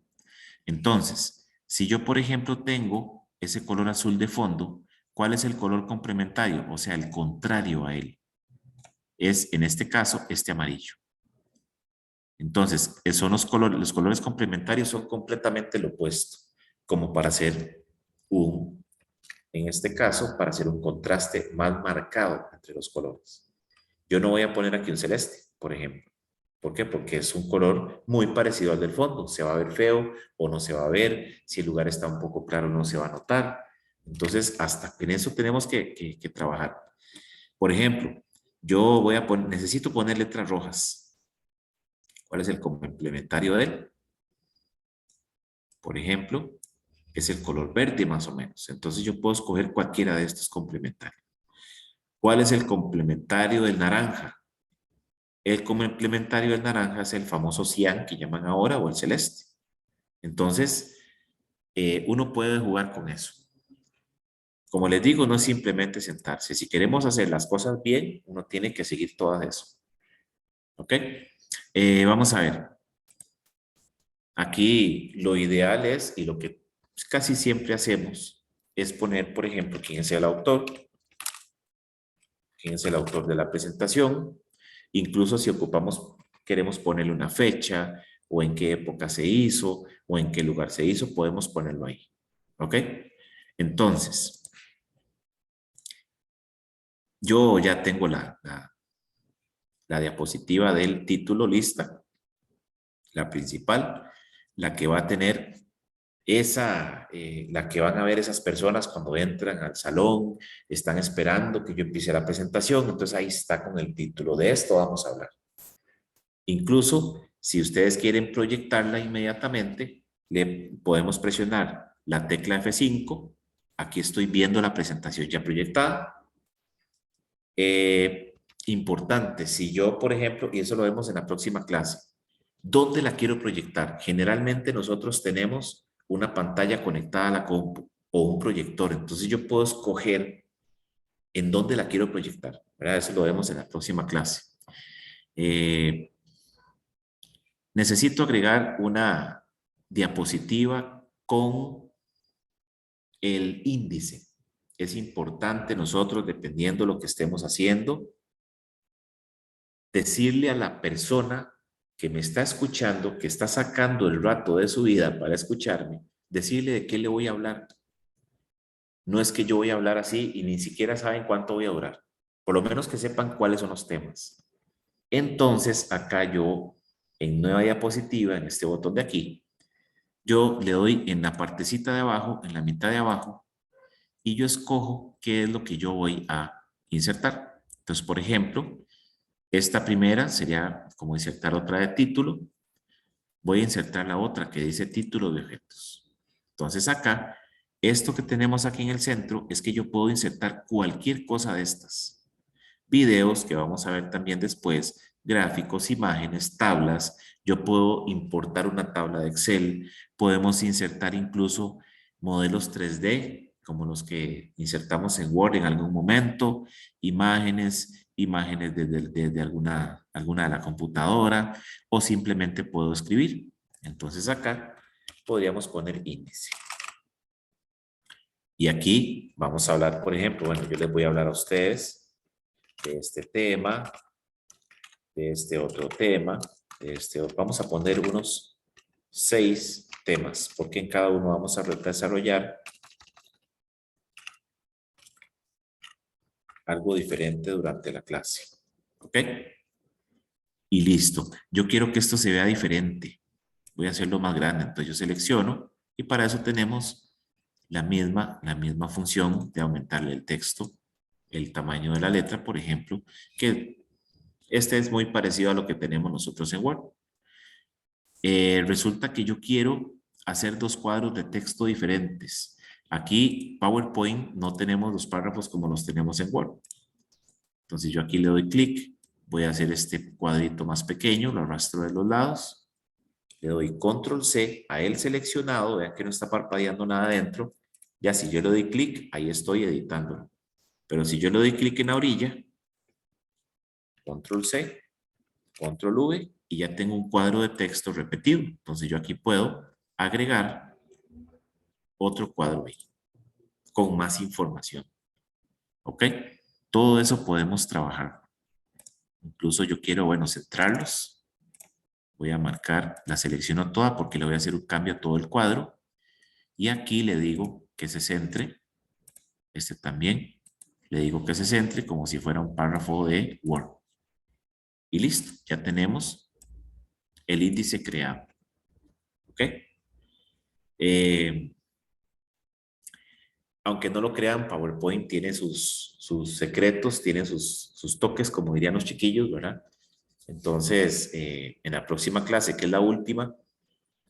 Entonces, si yo, por ejemplo, tengo ese color azul de fondo, ¿cuál es el color complementario? O sea, el contrario a él. Es, en este caso, este amarillo. Entonces, son los colores complementarios son completamente lo opuesto, como para hacer en este caso, para hacer un contraste más marcado entre los colores. Yo no voy a poner aquí un celeste, por ejemplo. ¿Por qué? Porque es un color muy parecido al del fondo. Se va a ver feo o no se va a ver. Si el lugar está un poco claro, no se va a notar. Entonces, hasta en eso tenemos que trabajar. Por ejemplo, yo necesito poner letras rojas. ¿Cuál es el complementario de él? Por ejemplo, es el color verde más o menos. Entonces yo puedo escoger cualquiera de estos complementarios. ¿Cuál es el complementario del naranja? El complementario del naranja es el famoso cian que llaman ahora o el celeste. Entonces, uno puede jugar con eso. Como les digo, no es simplemente sentarse. Si queremos hacer las cosas bien, uno tiene que seguir todo eso. ¿Ok? Vamos a ver. Aquí lo ideal es, y lo que casi siempre hacemos, es poner, por ejemplo, quién es el autor, quién es el autor de la presentación. Incluso si queremos ponerle una fecha, o en qué época se hizo, o en qué lugar se hizo, podemos ponerlo ahí. ¿Ok? Entonces, yo ya tengo la diapositiva del título lista, la principal, la que va a tener la que van a ver esas personas cuando entran al salón, están esperando que yo empiece la presentación, entonces ahí está con el título. De esto vamos a hablar. Incluso, si ustedes quieren proyectarla inmediatamente, le podemos presionar la tecla F5. Aquí estoy viendo la presentación ya proyectada. importante, si yo, por ejemplo, y eso lo vemos en la próxima clase, ¿dónde la quiero proyectar? Generalmente nosotros tenemos una pantalla conectada a la compu o un proyector, entonces yo puedo escoger en dónde la quiero proyectar, ¿verdad? Eso lo vemos en la próxima clase. Necesito agregar una diapositiva con el índice. Es importante nosotros, dependiendo de lo que estemos haciendo, decirle a la persona que me está escuchando, que está sacando el rato de su vida para escucharme, decirle de qué le voy a hablar. No es que yo voy a hablar así y ni siquiera saben cuánto voy a durar. Por lo menos que sepan cuáles son los temas. Entonces, acá yo, en nueva diapositiva, en este botón de aquí, yo le doy en la partecita de abajo, en la mitad de abajo, y yo escojo qué es lo que yo voy a insertar. Entonces, por ejemplo, esta primera sería como insertar otra de título. Voy a insertar la otra que dice título de objetos. Entonces acá, esto que tenemos aquí en el centro es que yo puedo insertar cualquier cosa de estas. Videos que vamos a ver también después, gráficos, imágenes, tablas. Yo puedo importar una tabla de Excel. Podemos insertar incluso modelos 3D, como los que insertamos en Word en algún momento, imágenes desde alguna de la computadora, o simplemente puedo escribir. Entonces acá podríamos poner índice. Y aquí vamos a hablar, por ejemplo, bueno, yo les voy a hablar a ustedes de este tema, de este otro tema, de este otro. Vamos a poner unos 6 temas, porque en cada uno vamos a desarrollar algo diferente durante la clase. ¿Ok? Y listo. Yo quiero que esto se vea diferente. Voy a hacerlo más grande. Entonces yo selecciono y para eso tenemos la misma función de aumentarle el texto, el tamaño de la letra, por ejemplo, que este es muy parecido a lo que tenemos nosotros en Word. Resulta que yo quiero hacer 2 cuadros de texto diferentes. Aquí, PowerPoint, no tenemos los párrafos como los tenemos en Word. Entonces yo aquí le doy clic, voy a hacer este cuadrito más pequeño, lo arrastro de los lados, le doy control C a el seleccionado, vean que no está parpadeando nada adentro. Ya si yo le doy clic, ahí estoy editándolo. Pero si yo le doy clic en la orilla, control C, control V, y ya tengo un cuadro de texto repetido. Entonces yo aquí puedo agregar otro cuadro ahí, con más información. ¿Ok? Todo eso podemos trabajar. Incluso yo quiero, bueno, centrarlos. Voy a marcar, la selecciono toda porque le voy a hacer un cambio a todo el cuadro. Y aquí le digo que se centre. Este también. Le digo que se centre como si fuera un párrafo de Word. Y listo, ya tenemos el índice creado. ¿Ok? Aunque no lo crean, PowerPoint tiene sus secretos, tiene sus toques, como dirían los chiquillos, ¿verdad? Entonces, en la próxima clase, que es la última,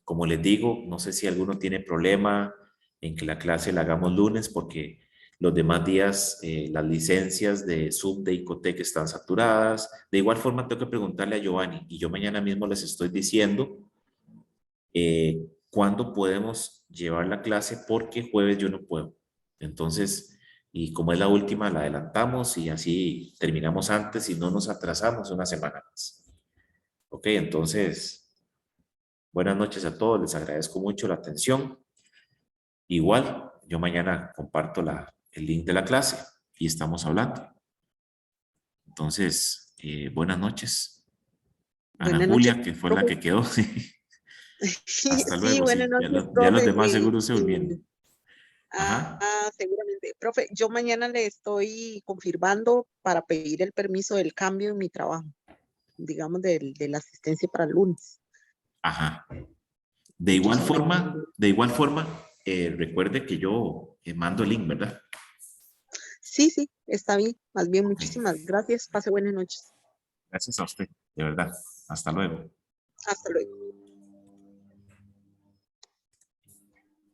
como les digo, no sé si alguno tiene problema en que la clase la hagamos lunes, porque los demás días las licencias de Zoom de Icotec están saturadas. De igual forma, tengo que preguntarle a Giovanni, y yo mañana mismo les estoy diciendo cuándo podemos llevar la clase, porque jueves yo no puedo. Entonces, y como es la última, la adelantamos y así terminamos antes y no nos atrasamos una semana más. Ok, entonces, buenas noches a todos, les agradezco mucho la atención. Igual, yo mañana comparto el link de la clase y estamos hablando. Entonces, buenas noches. Ana Buenas noches, Julia, que fue la profe. que quedó. Hasta Sí, luego, buenas sí. noches, Ya los profe. demás seguro se volvieron. Ah, Ajá. seguramente. Profe, yo mañana le estoy confirmando para pedir el permiso del cambio en mi trabajo, digamos, de la asistencia para el lunes. Ajá. Entonces, mañana. De igual forma, recuerde que yo mando el link, ¿verdad? Sí, sí, está bien. Más bien, Ok. muchísimas gracias. Pase buenas noches. Gracias a usted, de verdad. Hasta luego. Hasta luego.